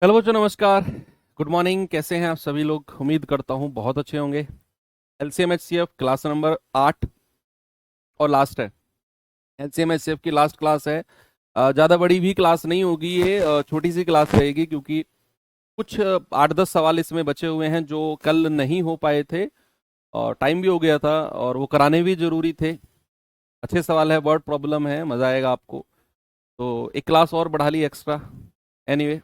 Hello बच्चों, नमस्कार। Good morning. कैसे हैं आप सभी लोग? उम्मीद करता हूँ बहुत अच्छे होंगे। एलसीएम एचसीएफ क्लास नंबर 8 और लास्ट है। एलसीएम एचसीएफ की लास्ट क्लास है। ज़्यादा बड़ी भी क्लास नहीं होगी ये, छोटी सी क्लास रहेगी क्योंकि कुछ 8-10 सवाल इसमें बचे हुए हैं जो कल नहीं हो पाए थे और टाइम भी हो गया था और वो कराने भी जरूरी थे। अच्छे सवाल है, वर्ड प्रॉब्लम है, मज़ा आएगा आपको। तो एक क्लास और बढ़ा ली एक्स्ट्रा। एनीवे,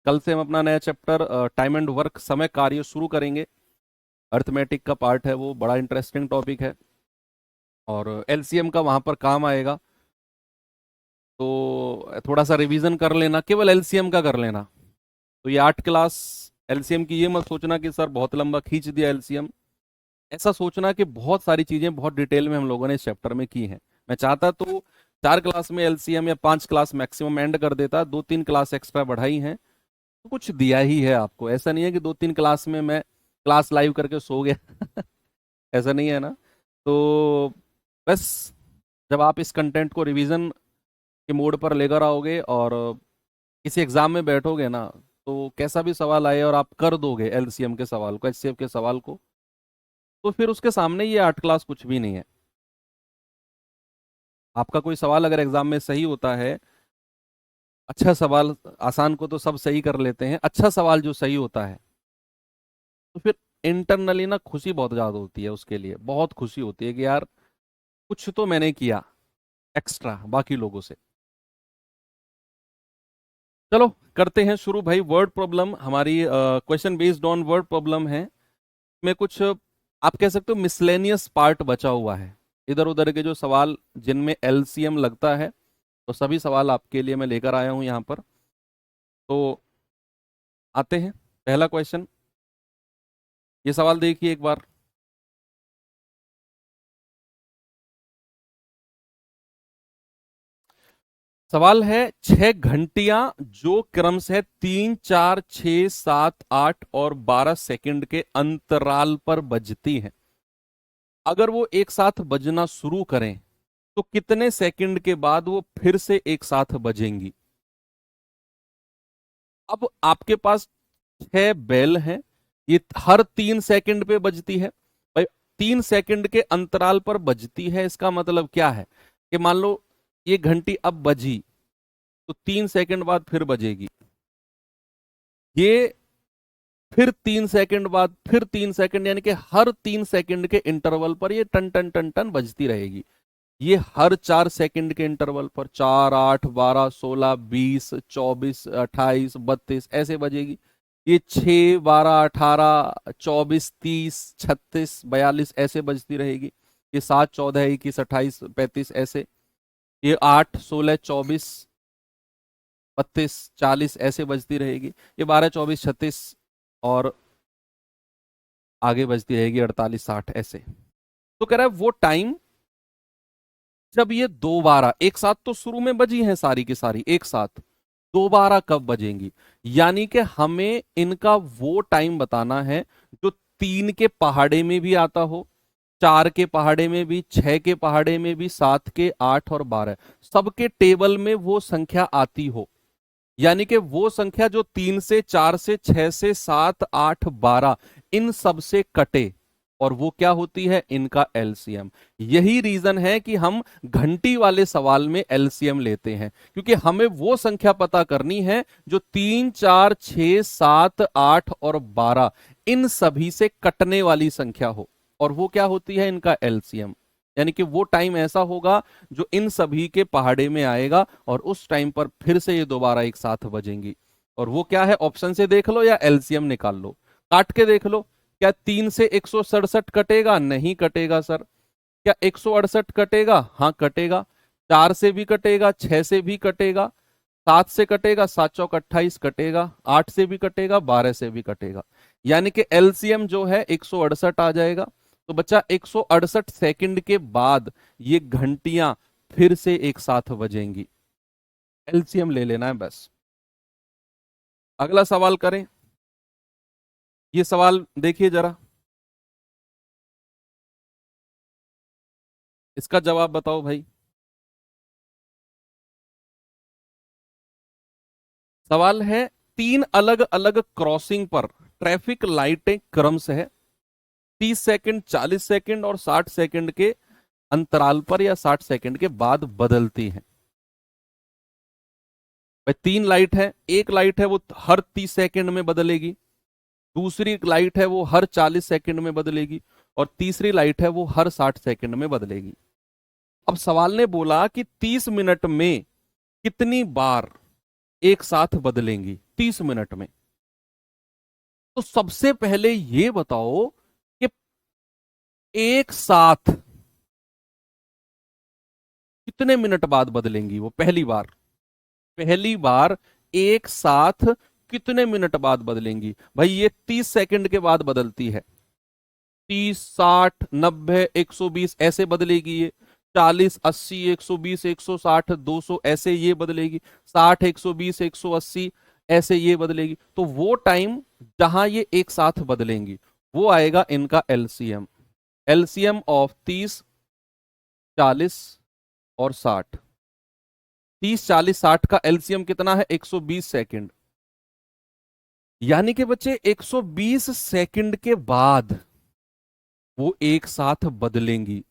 कल से हम अपना नया चैप्टर टाइम एंड वर्क, समय कार्य शुरू करेंगे। अर्थमेटिक का पार्ट है, वो बड़ा इंटरेस्टिंग टॉपिक है और एलसीएम का वहां पर काम आएगा। तो थोड़ा सा रिवीजन कर लेना, केवल एलसीएम का कर लेना। तो ये 8 क्लास एलसीएम की, ये मत सोचना कि सर बहुत लंबा खींच दिया एलसीएम। ऐसा सोचना कि बहुत सारी चीजें बहुत डिटेल में हम लोगों ने इस चैप्टर में की हैं। मैं चाहता तो 4 क्लास में एलसीएम या 5 क्लास मैक्सिमम एंड कर देता, 2-3 क्लास एक्स्ट्रा बढ़ाई हैं तो कुछ दिया ही है आपको। ऐसा नहीं है कि 2-3 क्लास में मैं क्लास लाइव करके सो गया ऐसा नहीं है ना। तो बस जब आप इस कंटेंट को रिवीजन के मोड पर लेकर आओगे और किसी एग्जाम में बैठोगे ना, तो कैसा भी सवाल आए और आप कर दोगे एलसीएम के सवाल को, एचसीएफ के सवाल को, तो फिर उसके सामने ये 8 क्लास कुछ भी नहीं है। आपका कोई सवाल अगर एग्जाम में सही होता है, अच्छा सवाल, आसान को तो सब सही कर लेते हैं, अच्छा सवाल जो सही होता है, तो फिर इंटरनली ना खुशी बहुत ज्यादा होती है, उसके लिए बहुत खुशी होती है कि यार कुछ तो मैंने किया एक्स्ट्रा बाकी लोगों से। चलो करते हैं शुरू भाई। वर्ड प्रॉब्लम हमारी question based on word problem है। में कुछ आप कह सकते हो मिसलेनियस पार्ट बचा हुआ है, इधर उधर के जो सवाल जिनमें एलसीएम लगता है, तो सभी सवाल आपके लिए मैं लेकर आया हूं यहाँ पर। तो आते हैं, पहला क्वेश्चन। ये सवाल देखिए एक बार। सवाल है, 6 घंटियां जो क्रम से 3, 4, 6, 7, 8 और 12 सेकंड के अंतराल पर बजती हैं, अगर वो एक साथ बजना शुरू करें तो कितने सेकंड के बाद वो फिर से एक साथ बजेंगी? अब आपके पास 6 बेल हैं, ये हर 3 सेकंड पे बजती है। भाई 3 सेकंड के अंतराल पर बजती है, इसका मतलब क्या है कि मान लो ये घंटी अब बजी तो 3 सेकंड बाद फिर बजेगी, ये फिर 3 सेकंड बाद फिर 3 सेकंड, यानी कि हर 3 सेकंड के इंटरवल पर ये टन टन टन टन बजती रहेगी। ये हर 4 सेकंड के इंटरवल पर 4, 8, 12, 16, 20, 24, 28, 32 ऐसे बजेगी। ये 6, 12, 18, 24, 30, 36, 42 ऐसे बजती रहेगी। ये 7, 14, 21, 28, 35 ऐसे। ये 8, 16, 24, 32, 40 ऐसे बजती रहेगी। ये 12, 24, 36 और आगे बजती रहेगी 48, 60 ऐसे। तो कह रहा है वो टाइम जब ये दोबारा एक साथ, तो शुरू में बजी हैं सारी की सारी एक साथ, दोबारा कब बजेंगी? यानी कि हमें इनका वो टाइम बताना है जो 3 के पहाड़े में भी आता हो, 4 के पहाड़े में भी, 6 के पहाड़े में भी, 7 के, 8 और 12 सबके टेबल में वो संख्या आती हो। यानी कि वो संख्या जो 3 से, 4 से, 6 से, 7, 8, 12 इन सब से कटे, और वो क्या होती है? इनका एलसीएम। यही रीजन है कि हम घंटी वाले सवाल में एलसीएम लेते हैं, क्योंकि हमें वो संख्या पता करनी है जो 3, 4, 6, 7, 8 और 12 इन सभी से कटने वाली संख्या हो, और वो क्या होती है? इनका एलसीएम। यानी कि वो टाइम ऐसा होगा जो इन सभी के पहाड़े में आएगा और उस टाइम पर फिर से ये दोबारा एक साथ बजेंगी। और वो क्या है? ऑप्शन से देख लो या एलसीएम निकाल लो, काट के देख लो। क्या 3 से 167 कटेगा? नहीं कटेगा सर। क्या 168 कटेगा? हाँ कटेगा। 4 से भी कटेगा, 6 से भी कटेगा, 7 से कटेगा, 7 चौक 28 कटेगा, 8 से भी कटेगा, 12 से भी कटेगा। यानी कि एलसीएम जो है 168 आ जाएगा। तो बच्चा 168 सेकंड के बाद ये घंटियां फिर से एक साथ बजेंगी। एलसीएम ले लेना है बस। अगला सवाल करें। ये सवाल देखिए जरा, इसका जवाब बताओ भाई। सवाल है, तीन अलग अलग क्रॉसिंग पर ट्रैफिक लाइटें क्रमशः 30 सेकंड, 40 सेकंड और 60 सेकंड के अंतराल पर या 60 सेकंड के बाद बदलती हैं। भाई तीन लाइट है, एक लाइट है वो हर 30 सेकंड में बदलेगी, दूसरी लाइट है वो हर 40 सेकंड में बदलेगी, और तीसरी लाइट है वो हर 60 सेकंड में बदलेगी। अब सवाल ने बोला कि 30 मिनट में कितनी बार एक साथ बदलेंगी 30 मिनट में। तो सबसे पहले ये बताओ कि एक साथ कितने मिनट बाद बदलेंगी वो पहली बार एक साथ कितने मिनट बाद बदलेंगी। भाई ये 30 सेकंड के बाद बदलती है, 30, 60, 90, 120 ऐसे बदलेगी ये, 40, 80, 120, 160, 200 ऐसे ये बदलेगी, 60, 120, 180 ऐसे ये बदलेगी। तो वो टाइम जहां ये एक साथ बदलेंगी वो आएगा इनका एलसीएम। एलसीएम ऑफ 30, 40 और 60। 30, 40, 60 का एलसीएम कितना है? 120 सेकंड। यानी कि बच्चे 120 सेकंड के बाद वो एक साथ बदलेंगी।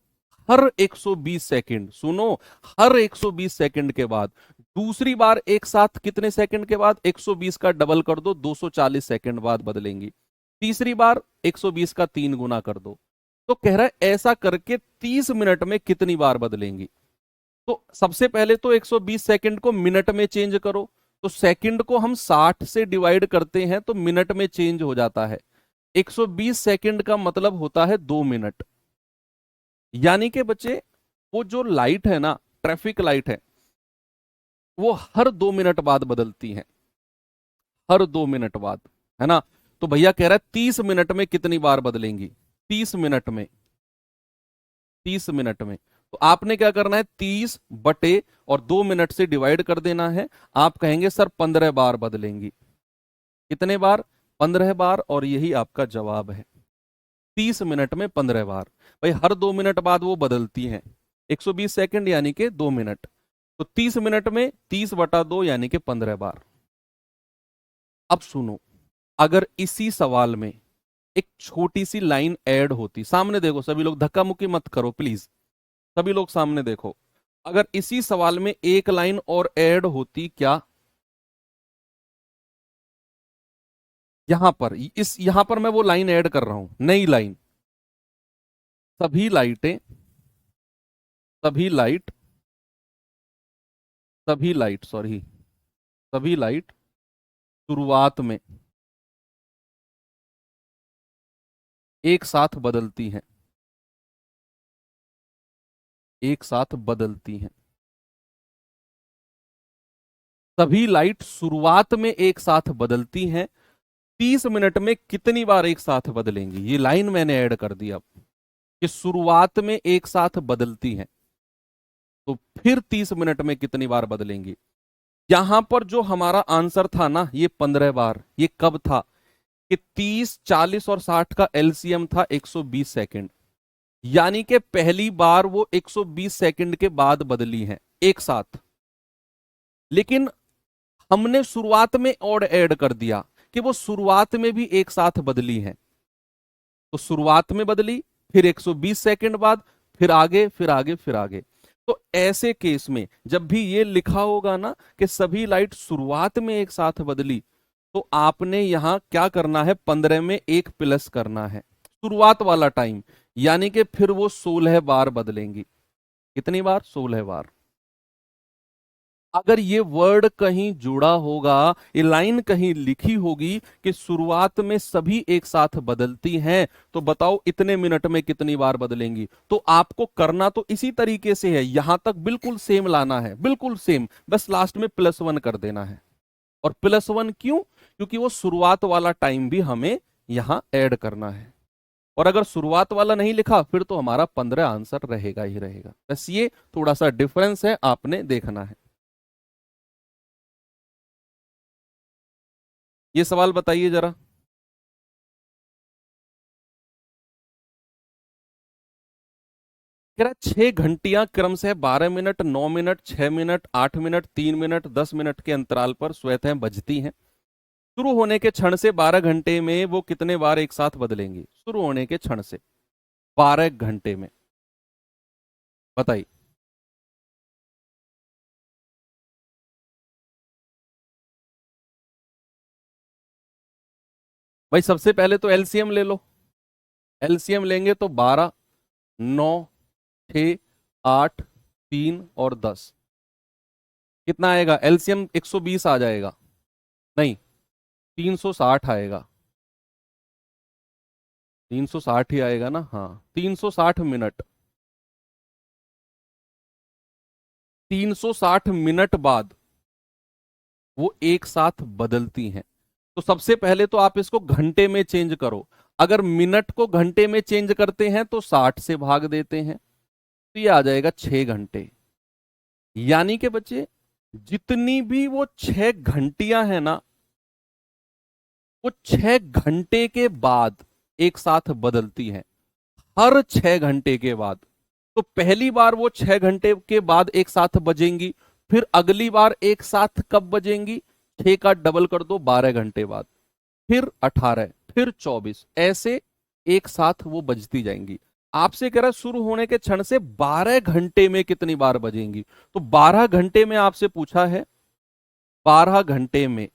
हर 120 सेकंड, सुनो, हर 120 सेकंड के बाद। दूसरी बार एक साथ कितने सेकंड के बाद? 120 का डबल कर दो, 240 सेकंड बाद बदलेंगी। तीसरी बार 120 का 3 गुना कर दो। तो कह रहा है ऐसा करके 30 मिनट में कितनी बार बदलेंगी। तो सबसे पहले तो 120 सेकंड को मिनट में चेंज करो। तो सेकंड को हम 60 से डिवाइड करते हैं तो मिनट में चेंज हो जाता है। 120 सेकंड का मतलब होता है 2 मिनट। यानी कि बच्चे वो जो लाइट है ना, ट्रैफिक लाइट है, वो हर 2 मिनट बाद बदलती है, हर 2 मिनट बाद, है ना। तो भैया कह रहा है 30 मिनट में कितनी बार बदलेंगी? 30 मिनट में, 30 मिनट में। तो आपने क्या करना है? 30 बटे और 2 मिनट से डिवाइड कर देना है। आप कहेंगे सर 15 बार बदलेंगी। कितने बार? 15 बार। और यही आपका जवाब है, 30 मिनट में 15 बार। भाई हर 2 मिनट बाद वो बदलती हैं, 120 सेकंड यानी कि 2 मिनट। तो 30 मिनट में 30 बटा 2 यानी कि 15 बार। अब सुनो, अगर इसी सवाल में एक छोटी सी लाइन ऐड होती, सामने देखो सभी लोग, धक्का मुक्की मत करो प्लीज, सभी लोग सामने देखो। अगर इसी सवाल में एक लाइन और ऐड होती क्या? यहां पर, यहां पर मैं वो लाइन ऐड कर रहा हूं, नई लाइन। सभी लाइटें, सभी लाइट, सभी लाइट, सॉरी, सभी लाइट शुरुआत में एक साथ बदलती हैं, एक साथ बदलती हैं। सभी लाइट शुरुआत में एक साथ बदलती हैं। 30 मिनट में कितनी बार एक साथ बदलेंगी? ये लाइन मैंने ऐड कर दी अब, कि शुरुआत में एक साथ बदलती हैं, तो फिर 30 मिनट में कितनी बार बदलेंगी। यहां पर जो हमारा आंसर था ना, ये 15 बार, ये कब था? कि 30, 40 और 60 का एलसीएम था 120 सेकंड। यानी कि पहली बार वो 120 सेकंड के बाद बदली है एक साथ। लेकिन हमने शुरुआत में और ऐड कर दिया कि वो शुरुआत में भी एक साथ बदली है। तो शुरुआत में बदली, फिर 120 सेकंड बाद, फिर आगे, फिर आगे, फिर आगे। तो ऐसे केस में जब भी ये लिखा होगा ना कि सभी लाइट शुरुआत में एक साथ बदली, तो आपने यहां क्या करना है? 15 में एक प्लस करना है, शुरुआत वाला टाइम। यानी कि फिर वो 16 बार बदलेंगी। कितनी बार? 16 बार। अगर ये वर्ड कहीं जुड़ा होगा, ये लाइन कहीं लिखी होगी कि शुरुआत में सभी एक साथ बदलती हैं, तो बताओ इतने मिनट में कितनी बार बदलेंगी। तो आपको करना तो इसी तरीके से है, यहां तक बिल्कुल सेम लाना है, बिल्कुल सेम, बस लास्ट में +1 कर देना है। और +1 क्यों? क्योंकि वो शुरुआत वाला टाइम भी हमें यहां ऐड करना है। और अगर शुरुआत वाला नहीं लिखा फिर तो हमारा 15 आंसर रहेगा ही रहेगा। बस ये थोड़ा सा डिफरेंस है, आपने देखना है। ये सवाल बताइए जरा। कह रहा 6 घंटियां क्रमशः 12 minute, 9 minute, 6 minute, 8 minute, 3 minute, 10 minute के अंतराल पर स्वतः बजती हैं। शुरू होने के क्षण से 12 घंटे में वो कितने बार एक साथ बदलेंगी? शुरू होने के क्षण से 12 घंटे में, बताइए। भाई सबसे पहले तो एलसीएम ले लो। एलसीएम लेंगे तो 12, 9, 6, 8, 3 और 10 कितना आएगा? एलसीएम 120 आ जाएगा, नहीं 360 आएगा। 360 ही आएगा ना, हाँ 360 मिनट। 360 मिनट बाद वो एक साथ बदलती हैं। तो सबसे पहले तो आप इसको घंटे में चेंज करो। अगर मिनट को घंटे में चेंज करते हैं तो 60 से भाग देते हैं, तो ये आ जाएगा 6 घंटे। यानी कि बच्चे जितनी भी वो 6 घंटियां हैं ना, वो 6 घंटे के बाद एक साथ बदलती हैं, हर 6 घंटे के बाद। तो पहली बार वो 6 घंटे के बाद एक साथ बजेंगी, फिर अगली बार एक साथ कब बजेंगी? 6 का डबल कर दो, 12 घंटे बाद, फिर 18, फिर 24, ऐसे एक साथ वो बजती जाएंगी। आपसे कह रहा है शुरू होने के क्षण से 12 घंटे में कितनी बार बजेंगी, तो 12 घंटे में आपसे पूछा है, 12 घंटे में,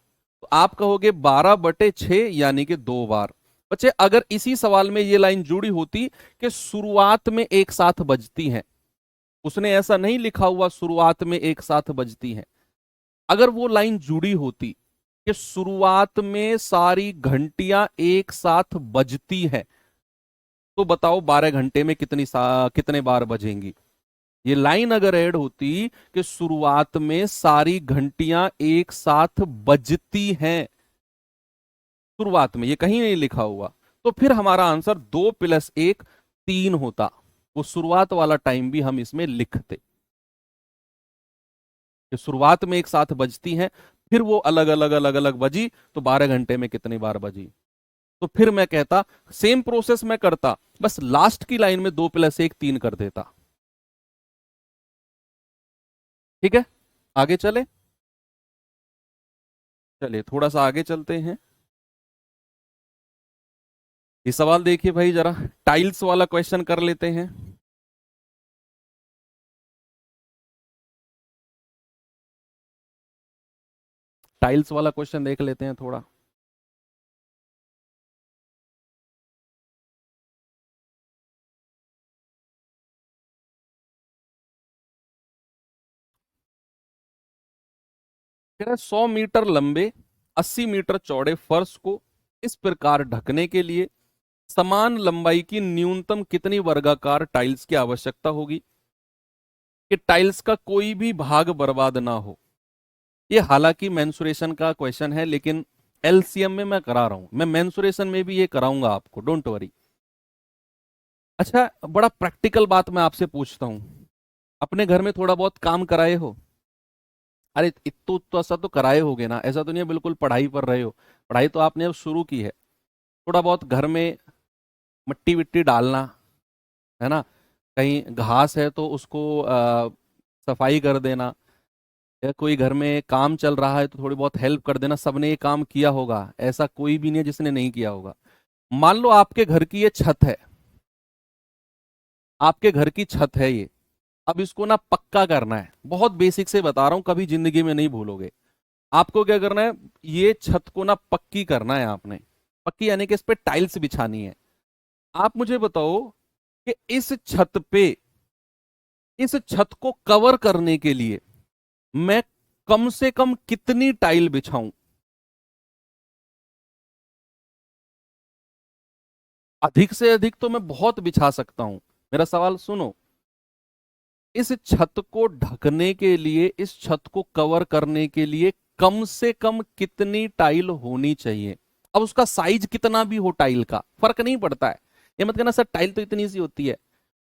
तो आप कहोगे 12/6 यानी कि 2 बार। बच्चे अगर इसी सवाल में ये लाइन जुड़ी होती कि शुरुआत में एक साथ बजती हैं, उसने ऐसा नहीं लिखा हुआ शुरुआत में एक साथ बजती हैं, अगर वो लाइन जुड़ी होती कि शुरुआत में सारी घंटियां एक साथ बजती हैं, तो बताओ 12 घंटे में कितने बार बजेंगी? ये लाइन अगर ऐड होती कि शुरुआत में सारी घंटियां एक साथ बजती हैं, शुरुआत में, ये कहीं नहीं लिखा हुआ, तो फिर हमारा आंसर 2 + 1 3 होता। वो शुरुआत वाला टाइम भी हम इसमें लिखते कि शुरुआत में एक साथ बजती हैं, फिर वो अलग अलग अलग अलग बजी, तो 12 घंटे में कितनी बार बजी। तो फिर मैं कहता सेम प्रोसेस मैं करता, बस लास्ट की लाइन में 2 + 1 3 कर देता। ठीक है, आगे चले। चलिए थोड़ा सा आगे चलते हैं। ये सवाल देखिए भाई जरा, टाइल्स वाला क्वेश्चन कर लेते हैं। टाइल्स वाला क्वेश्चन देख लेते हैं थोड़ा। कह रहा है 100 मीटर लंबे 80 मीटर चौड़े फर्श को इस प्रकार ढकने के लिए समान लंबाई की न्यूनतम कितनी वर्गाकार टाइल्स की आवश्यकता होगी कि टाइल्स का कोई भी भाग बर्बाद ना हो? ये हालांकि मेंसुरेशन का क्वेश्चन है, लेकिन एलसीएम में मैं करा रहा हूं, मैं मेंसुरेशन में भी ये कराऊंगा आपको, डोंट वरी। अच्छा, बड़ा प्रैक्टिकल बात मैं आपसे पूछता हूं, अपने घर में थोड़ा बहुत काम कराए हो? अरे इतो तो ऐसा तो कराए होगे ना, ऐसा तो नहीं है बिल्कुल पढ़ाई पर रहे हो, पढ़ाई तो आपने अब शुरू की है। थोड़ा बहुत घर में मिट्टी विट्टी डालना, है ना, कहीं घास है तो उसको सफाई कर देना, या कोई घर में काम चल रहा है तो थोड़ी बहुत हेल्प कर देना। सबने ये काम किया होगा, ऐसा कोई भी नहीं है जिसने नहीं किया होगा। मान लो आपके घर की ये छत है, आपके घर की छत है ये, अब इसको ना पक्का करना है, बहुत बेसिक से बता रहा हूं, कभी जिंदगी में नहीं भूलोगे। आपको क्या करना है, ये छत को ना पक्की करना है आपने, पक्की यानी कि इस पे टाइल्स बिछानी है। आप मुझे बताओ कि इस छत को कवर करने के लिए मैं कम से कम कितनी टाइल बिछाऊं? अधिक से अधिक तो मैं बहुत बिछा सकता हूं। मेरा सवाल सुनो, इस छत को ढकने के लिए, इस छत को कवर करने के लिए कम से कम कितनी टाइल होनी चाहिए? अब उसका साइज कितना भी हो, टाइल का फर्क नहीं पड़ता है। ये मत कहना सर टाइल तो इतनी सी होती है,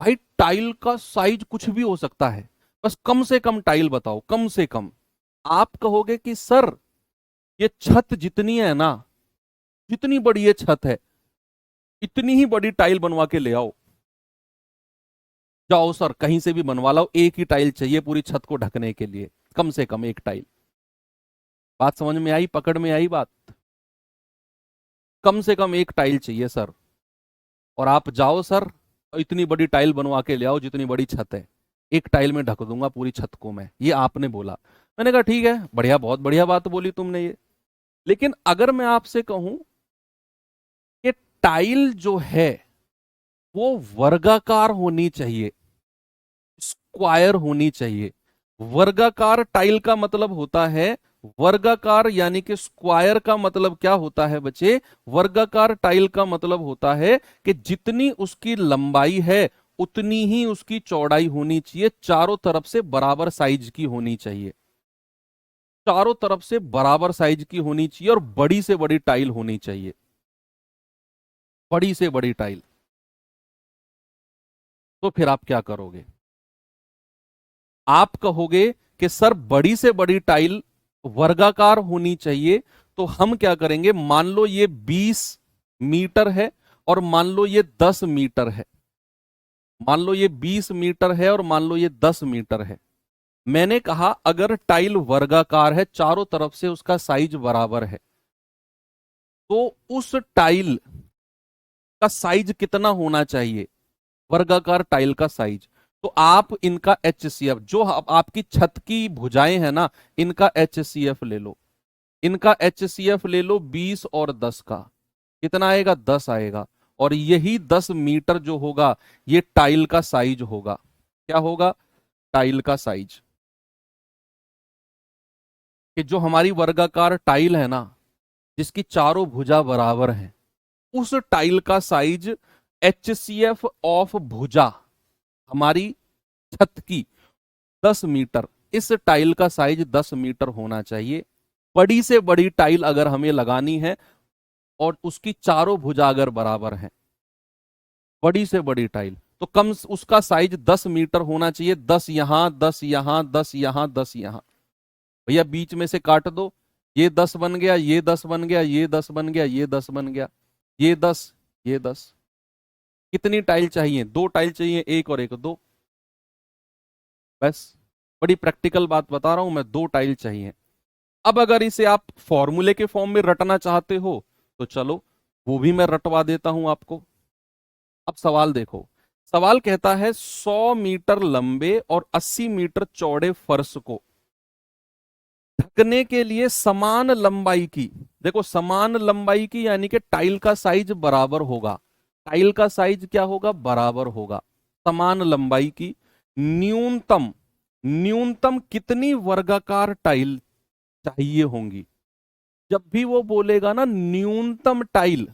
भाई टाइल का साइज कुछ भी हो सकता है, बस कम से कम टाइल बताओ, कम से कम। आप कहोगे कि सर ये छत जितनी है ना, जितनी बड़ी ये छत है, इतनी ही बड़ी टाइल बनवा के ले आओ। जाओ सर कहीं से भी बनवा लाओ, एक ही टाइल चाहिए पूरी छत को ढकने के लिए, कम से कम एक टाइल। बात समझ में आई, पकड़ में आई बात? कम से कम एक टाइल चाहिए सर। और आप जाओ सर, इतनी बड़ी टाइल बनवा के ले आओ जितनी बड़ी छत है, एक टाइल में ढक दूंगा पूरी छत को मैं, ये आपने बोला। मैंने कहा ठीक है, बढ़िया, बहुत बढ़िया बात बोली तुमने ये। लेकिन अगर मैं आपसे कहूं कि टाइल जो है वो वर्गाकार होनी चाहिए, स्क्वायर होनी चाहिए। वर्गाकार टाइल का मतलब होता है, वर्गाकार यानी कि स्क्वायर का मतलब क्या होता है बच्चे? वर्गाकार टाइल का मतलब होता है कि जितनी उसकी लंबाई है उतनी ही उसकी चौड़ाई होनी चाहिए, चारों तरफ से बराबर साइज की होनी चाहिए, चारों तरफ से बराबर साइज की होनी चाहिए, और बड़ी से बड़ी टाइल होनी चाहिए, बड़ी से बड़ी टाइल। तो फिर आप क्या करोगे? आप कहोगे कि सर बड़ी से बड़ी टाइल वर्गाकार होनी चाहिए, तो हम क्या करेंगे, मान लो ये 20 मीटर है और मान लो ये 10 मीटर है, मान लो ये 20 मीटर है और मान लो ये 10 मीटर है। मैंने कहा अगर टाइल वर्गाकार है, चारों तरफ से उसका साइज बराबर है, तो उस टाइल का साइज कितना होना चाहिए? वर्गाकार टाइल का साइज। तो आप इनका HCF, जो आपकी छत की भुजाएं है ना, इनका HCF ले लो, इनका HCF ले लो 20 और 10 का, कितना आएगा? 10 आएगा। और यही 10 मीटर जो होगा ये टाइल का साइज होगा। क्या होगा? टाइल का साइज। कि जो हमारी वर्गाकार टाइल है ना, जिसकी चारों भुजा बराबर हैं, उस टाइल का साइज HCF ऑफ भुजा हमारी छत की 10 मीटर, इस टाइल का साइज 10 मीटर होना चाहिए। बड़ी से बड़ी टाइल अगर हमें लगानी है और उसकी चारों भुजा अगर बराबर हैं, बड़ी से बड़ी टाइल, तो कम उसका साइज 10 मीटर होना चाहिए। 10 यहां, 10 यहां, 10 यहां, 10 यहां। भैया बीच में से काट दो, ये 10 बन गया, ये 10 बन गया, ये 10 बन गया, ये 10 बन गया, ये 10, ये 10। कितनी टाइल चाहिए? 2 टाइल चाहिए, एक और एक, 2। बस, बड़ी प्रैक्टिकल बात बता रहा हूं मैं, 2 टाइल चाहिए। अब अगर इसे आप फॉर्मूले के फॉर्म में रटना चाहते हो तो चलो, वो भी मैं रटवा देता हूं आपको। अब सवाल देखो, सवाल कहता है 100 मीटर लंबे और 80 मीटर चौड़े फर्श को ढकने के लिए समान लंबाई की, देखो समान लंबाई की यानी कि टाइल का साइज बराबर होगा, टाइल का साइज क्या होगा? बराबर होगा। समान लंबाई की न्यूनतम, न्यूनतम कितनी वर्गाकार टाइल चाहिए होंगी? जब भी वो बोलेगा ना न्यूनतम टाइल,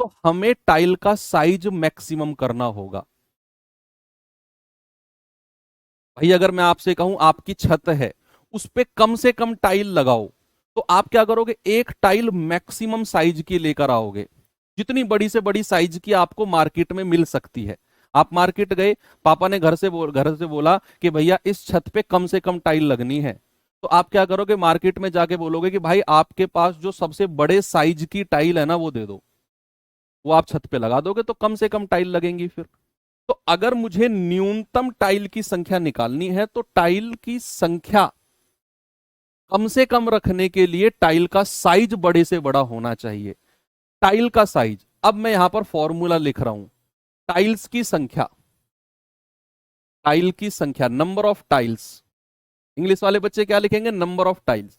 तो हमें टाइल का साइज मैक्सिमम करना होगा। भाई अगर मैं आपसे कहूं आपकी छत है, उस पे कम से कम टाइल लगाओ, तो आप क्या करोगे? एक टाइल मैक्सिमम साइज की लेकर आओगे, जितनी बड़ी से बड़ी साइज की आपको मार्केट में मिल सकती है। आप मार्केट गए, पापा ने घर से बोला कि भैया इस छत पे कम से कम टाइल लगनी है, तो आप क्या करोगे? मार्केट में जाके बोलोगे कि भाई आपके पास जो सबसे बड़े साइज की टाइल है ना वो दे दो, वो आप छत पे लगा दोगे, तो कम से कम टाइल लगेंगी फिर। तो अगर मुझे न्यूनतम टाइल की संख्या निकालनी है, तो टाइल की संख्या कम से कम रखने के लिए टाइल का साइज बड़े से बड़ा होना चाहिए। टाइल का साइज, अब मैं यहां पर फॉर्मूला लिख रहा हूं, टाइल्स की संख्या, टाइल की संख्या, नंबर ऑफ टाइल्स। इंग्लिश वाले बच्चे क्या लिखेंगे? Number of tiles.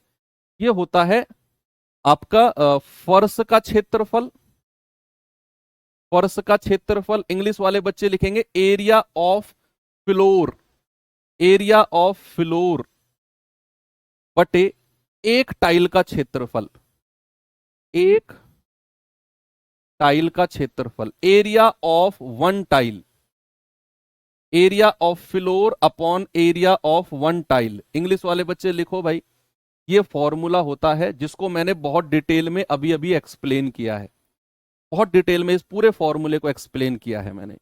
ये होता है आपका फर्श का क्षेत्रफल, फर्श का क्षेत्रफल इंग्लिश वाले बच्चे लिखेंगे area of floor, area of floor बटे एक टाइल का क्षेत्रफल, एक टाइल का क्षेत्रफल, area of one tile, area of floor upon area of one tile. English वाले बच्चे लिखो भाई, ये फॉर्मूला होता है जिसको मैंने बहुत डिटेल में अभी अभी एक्सप्लेन किया है, बहुत डिटेल में इस पूरे फॉर्मूले को एक्सप्लेन किया है मैंने।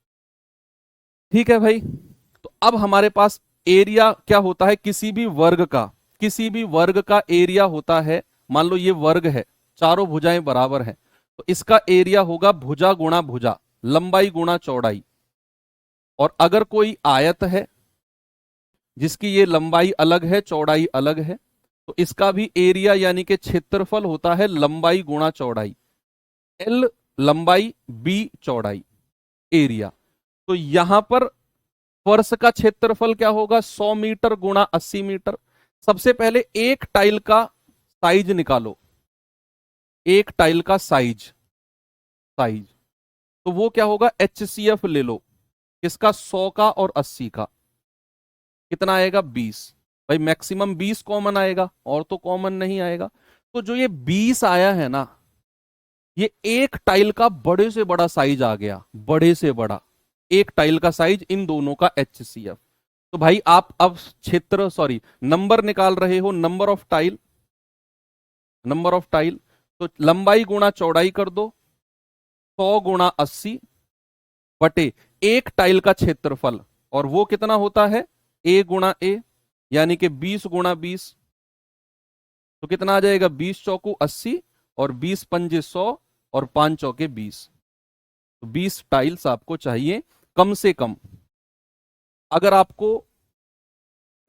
ठीक है भाई, तो अब हमारे पास एरिया क्या होता है? किसी भी वर्ग का, किसी भी वर्ग का एरिया होता है, मान लो ये वर्ग है, चारों भुजाएं बराबर हैं, तो इसका एरिया होगा भुजा गुणा भुजा, लंबाई गुणा चौड़ाई। और अगर कोई आयत है जिसकी ये लंबाई अलग है चौड़ाई अलग है, तो इसका भी एरिया यानी कि क्षेत्रफल होता है लंबाई गुणा चौड़ाई। L लंबाई, B चौड़ाई, एरिया। तो यहां पर फर्श का क्षेत्रफल क्या होगा, 100 मीटर गुणा 80 मीटर। सबसे पहले एक टाइल का साइज निकालो, एक टाइल का साइज, साइज तो वो क्या होगा, HCF ले लो, किसका, 100 का और 80 का, कितना आएगा, 20। भाई मैक्सिमम 20 कॉमन आएगा और तो कॉमन नहीं आएगा। तो जो ये 20 आया है ना, ये एक टाइल का बड़े से बड़ा साइज आ गया, बड़े से बड़ा एक टाइल का साइज इन दोनों का HCF। तो भाई आप अब क्षेत्र, सॉरी, नंबर निकाल रहे हो, number of tile, number of tile. तो लंबाई गुणा चौड़ाई कर दो, 100 गुणा 80 बटे एक टाइल का क्षेत्रफल, और वो कितना होता है, A गुणा A, यानी कि 20 गुणा 20। तो कितना आ जाएगा, 20 चौकू 80 और 20 पंजे 100 और 5 चौके 20। तो 20 टाइल्स आपको चाहिए कम से कम। अगर आपको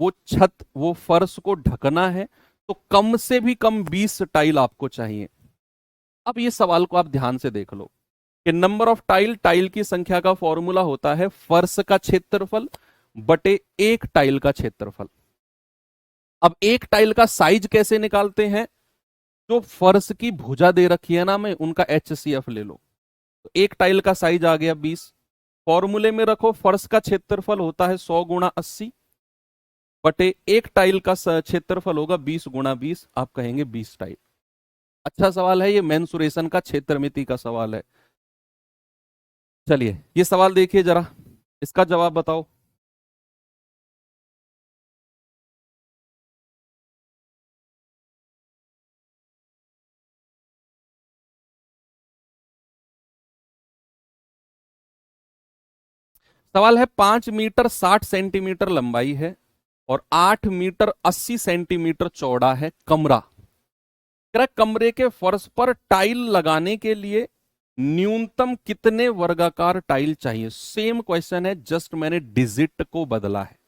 वो छत, वो फर्श को ढकना है, तो कम से भी कम 20 टाइल आपको चाहिए। अब ये सवाल को आप ध्यान से देख लो कि नंबर ऑफ टाइल, टाइल की संख्या का फॉर्मूला होता है फर्श का क्षेत्रफल बटे एक टाइल का क्षेत्रफल। अब एक टाइल का साइज कैसे निकालते हैं, जो फर्श की भुजा दे रखी है ना, मैं उनका HCF ले लो। तो एक टाइल का साइज आ गया 20, फॉर्मूले में रखो, फर्श का क्षेत्रफल होता है 100 गुणा 80 बटे एक टाइल का क्षेत्रफल होगा 20 गुणा 20, आप कहेंगे 20 टाइल। अच्छा सवाल है ये, मेंसुरेशन का, क्षेत्रमिति का सवाल है। चलिए ये सवाल देखिए जरा, इसका जवाब बताओ। सवाल है 5 मीटर 60 सेंटीमीटर लंबाई है और 8 मीटर 80 सेंटीमीटर चौड़ा है कमरा। कह रहा है, कमरे के फर्श पर टाइल लगाने के लिए न्यूनतम कितने वर्गाकार टाइल चाहिए। सेम क्वेश्चन है, जस्ट मैंने डिजिट को बदला है।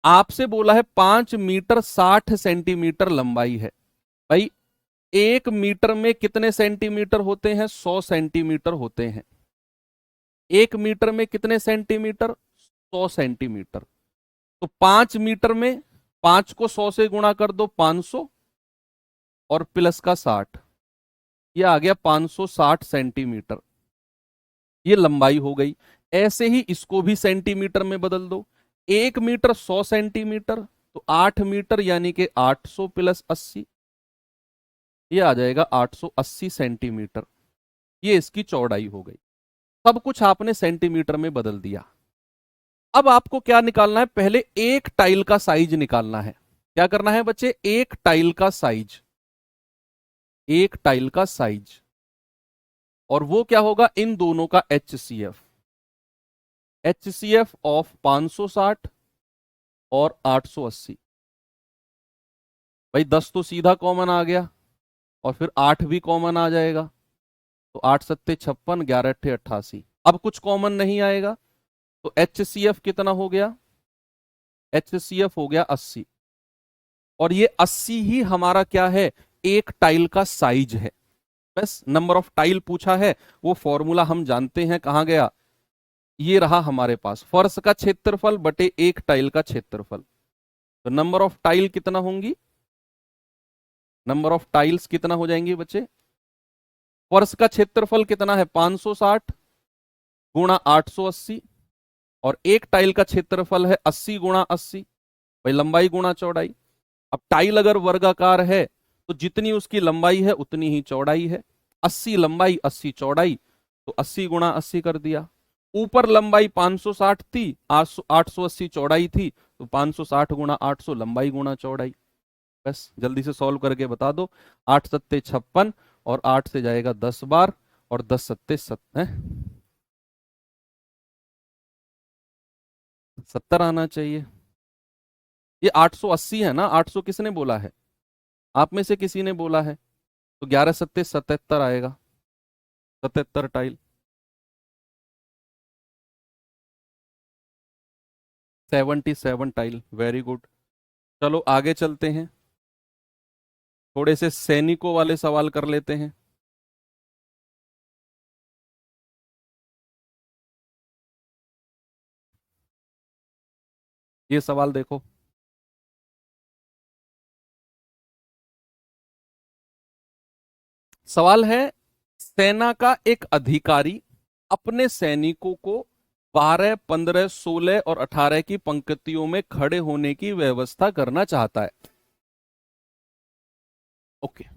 आपसे बोला है 5 मीटर 60 सेंटीमीटर लंबाई है। भाई 1 मीटर में कितने सेंटीमीटर होते हैं, 100 सेंटीमीटर होते हैं। 1 मीटर में कितने सेंटीमीटर, 100 सेंटीमीटर। तो 5 मीटर में 5 को 100 से गुणा कर दो, 500 और प्लस का 60, ये आ गया 560 सेंटीमीटर। ये लंबाई हो गई। ऐसे ही इसको भी सेंटीमीटर में बदल दो, 1 मीटर 100 सेंटीमीटर, तो 8 मीटर यानी कि 800 प्लस 80, ये आ जाएगा 880 सेंटीमीटर। ये इसकी चौड़ाई हो गई। सब कुछ आपने सेंटीमीटर में बदल दिया। अब आपको क्या निकालना है, पहले एक टाइल का साइज निकालना है। क्या करना है बच्चे, एक टाइल का साइज, एक टाइल का साइज, और वो क्या होगा, इन दोनों का HCF। HCF ऑफ 560 और 880। भाई 10 तो सीधा कॉमन आ गया और फिर 8 भी कॉमन आ जाएगा। तो 8 सत्ते 56, 11 अट्ठे 88। अब कुछ कॉमन नहीं आएगा, तो HCF कितना हो गया, HCF हो गया 80। और ये 80 ही हमारा क्या है, एक टाइल का साइज है। बस नंबर ऑफ टाइल पूछा है, वो फॉर्मूला हम जानते हैं, कहां गया, ये रहा हमारे पास, फर्श का क्षेत्रफल बटे एक टाइल का क्षेत्रफल। तो नंबर ऑफ टाइल कितना होंगी, नंबर ऑफ टाइल्स कितना हो जाएंगे बच्चे, फर्श का क्षेत्रफल कितना है 560 गुणा 880, और एक टाइल का क्षेत्रफल है 80 गुणा 80, भाई लंबाई गुणा चौड़ाई। अब टाइल अगर वर्गाकार है तो जितनी उसकी लंबाई है उतनी ही चौड़ाई है। 80 लंबाई 80 चौड़ाई, तो 80 गुणा 80 कर दिया। ऊपर लंबाई 560 थी, 880 चौड़ाई थी, तो 560 गुणा 800 लंबाई गुणा चौड़ाई। बस जल्दी से सॉल्व करके बता दो। 8 सत्ते 56 और 8 से जाएगा 10 बार, और 10 सत्ते 70 आना चाहिए। ये 880 है ना, 800 किसने बोला है, आप में से किसी ने बोला है, तो 11 सत्ते 77 आएगा, 77 टाइल। 77 tile, very good. चलो आगे चलते हैं, थोड़े से सैनिकों वाले सवाल कर लेते हैं। ये सवाल देखो। सवाल है, सेना का एक अधिकारी अपने सैनिकों को 12, 15, 16 और 18 की पंक्तियों में खड़े होने की व्यवस्था करना चाहता है। ओके, कह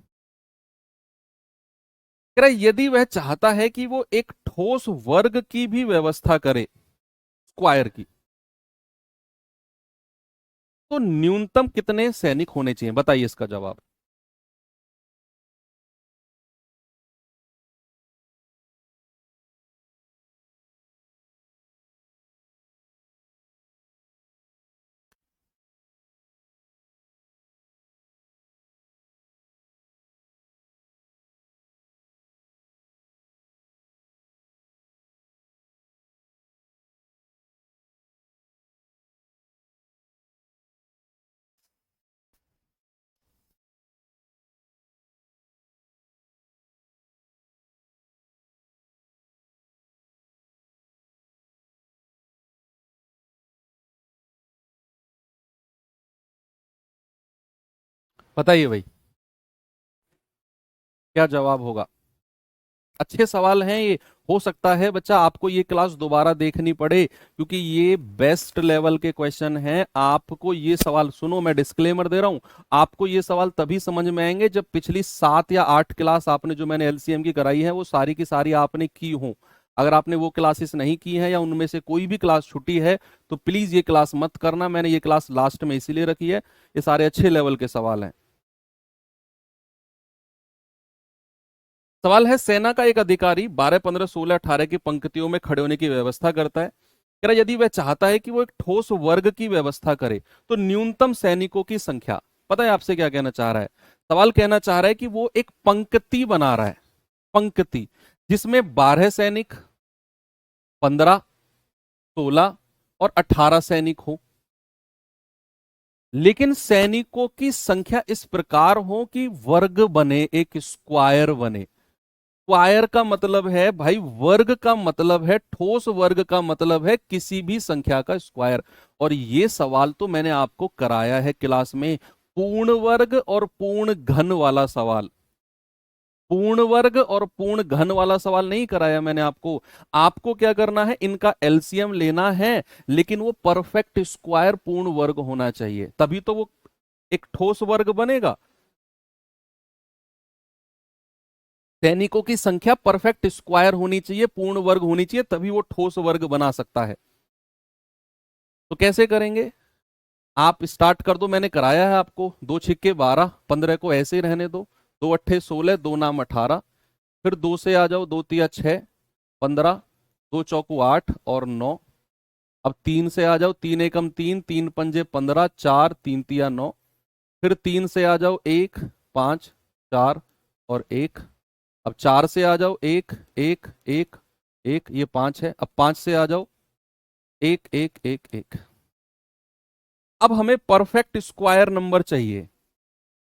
रहा है, यदि वह चाहता है कि वो एक ठोस वर्ग की भी व्यवस्था करे, स्क्वायर की, तो न्यूनतम कितने सैनिक होने चाहिए? बताइए इसका जवाब। बताइए भाई, क्या जवाब होगा? अच्छे सवाल हैं ये। हो सकता है बच्चा आपको ये क्लास दोबारा देखनी पड़े, क्योंकि ये बेस्ट लेवल के क्वेश्चन हैं। आपको ये सवाल, सुनो मैं डिस्क्लेमर दे रहा हूं, आपको ये सवाल तभी समझ में आएंगे जब पिछली 7 या 8 क्लास आपने, जो मैंने एलसीएम की कराई है, वो सारी की सारी आपने की हो। अगर आपने वो क्लासेस नहीं की हैं या उनमें से कोई भी क्लास छुट्टी है, तो प्लीज ये क्लास मत करना। मैंने ये क्लास लास्ट में इसीलिए रखी है, ये सारे अच्छे लेवल के सवाल हैं। सवाल है, सेना का एक अधिकारी 12, 15, 16, 18 की पंक्तियों में खड़े होने की व्यवस्था करता है। कह रहा, यदि वह चाहता है कि वो एक ठोस वर्ग की व्यवस्था करे, तो न्यूनतम सैनिकों की संख्या, पता है आपसे क्या कहना चाह रहा है? सवाल कहना चाह रहा है कि वो एक पंक्ति बना रहा है, पंक्ति, जिसमें 12 सैनिक, 15, 16 और 18 सैनिक हो, लेकिन सैनिकों की संख्या इस प्रकार हो कि वर्ग बने, एक स्क्वायर बने। स्क्वायर का मतलब है भाई, वर्ग का मतलब है, ठोस वर्ग का मतलब है किसी भी संख्या का स्क्वायर। और ये सवाल तो मैंने आपको कराया है क्लास में, पूर्ण वर्ग और पूर्ण घन वाला सवाल। पूर्ण वर्ग और पूर्ण घन वाला सवाल नहीं कराया मैंने आपको। आपको क्या करना है, इनका एलसीएम लेना है, लेकिन वो परफेक्ट स्क्वायर पूर्ण वर्ग होना चाहिए, तभी तो वो एक ठोस वर्ग बनेगा। सैनिकों की संख्या परफेक्ट स्क्वायर होनी चाहिए, पूर्ण वर्ग होनी चाहिए, तभी वो ठोस वर्ग बना सकता है। तो कैसे करेंगे? आप स्टार्ट कर दो, मैंने कराया है आपको। 2 छिक्के 12, 15 को ऐसे ही रहने दो, 2 अट्ठे 16, 2 नाम 18, फिर 2 से आ जाओ, 2 तिया 6, 15, 2 चौकू 8 और 9। अब 3 से आ जाओ, 3 एकम 3, 3 पंजे 15, 4 3 तिया 9। फिर 3 से आ जाओ, 1, 5, 4 और 1। अब 4 से आ जाओ, 1 1 1 1, ये 5 है। अब 5 से आ जाओ, 1 1 1 1। अब हमें परफेक्ट स्क्वायर नंबर चाहिए,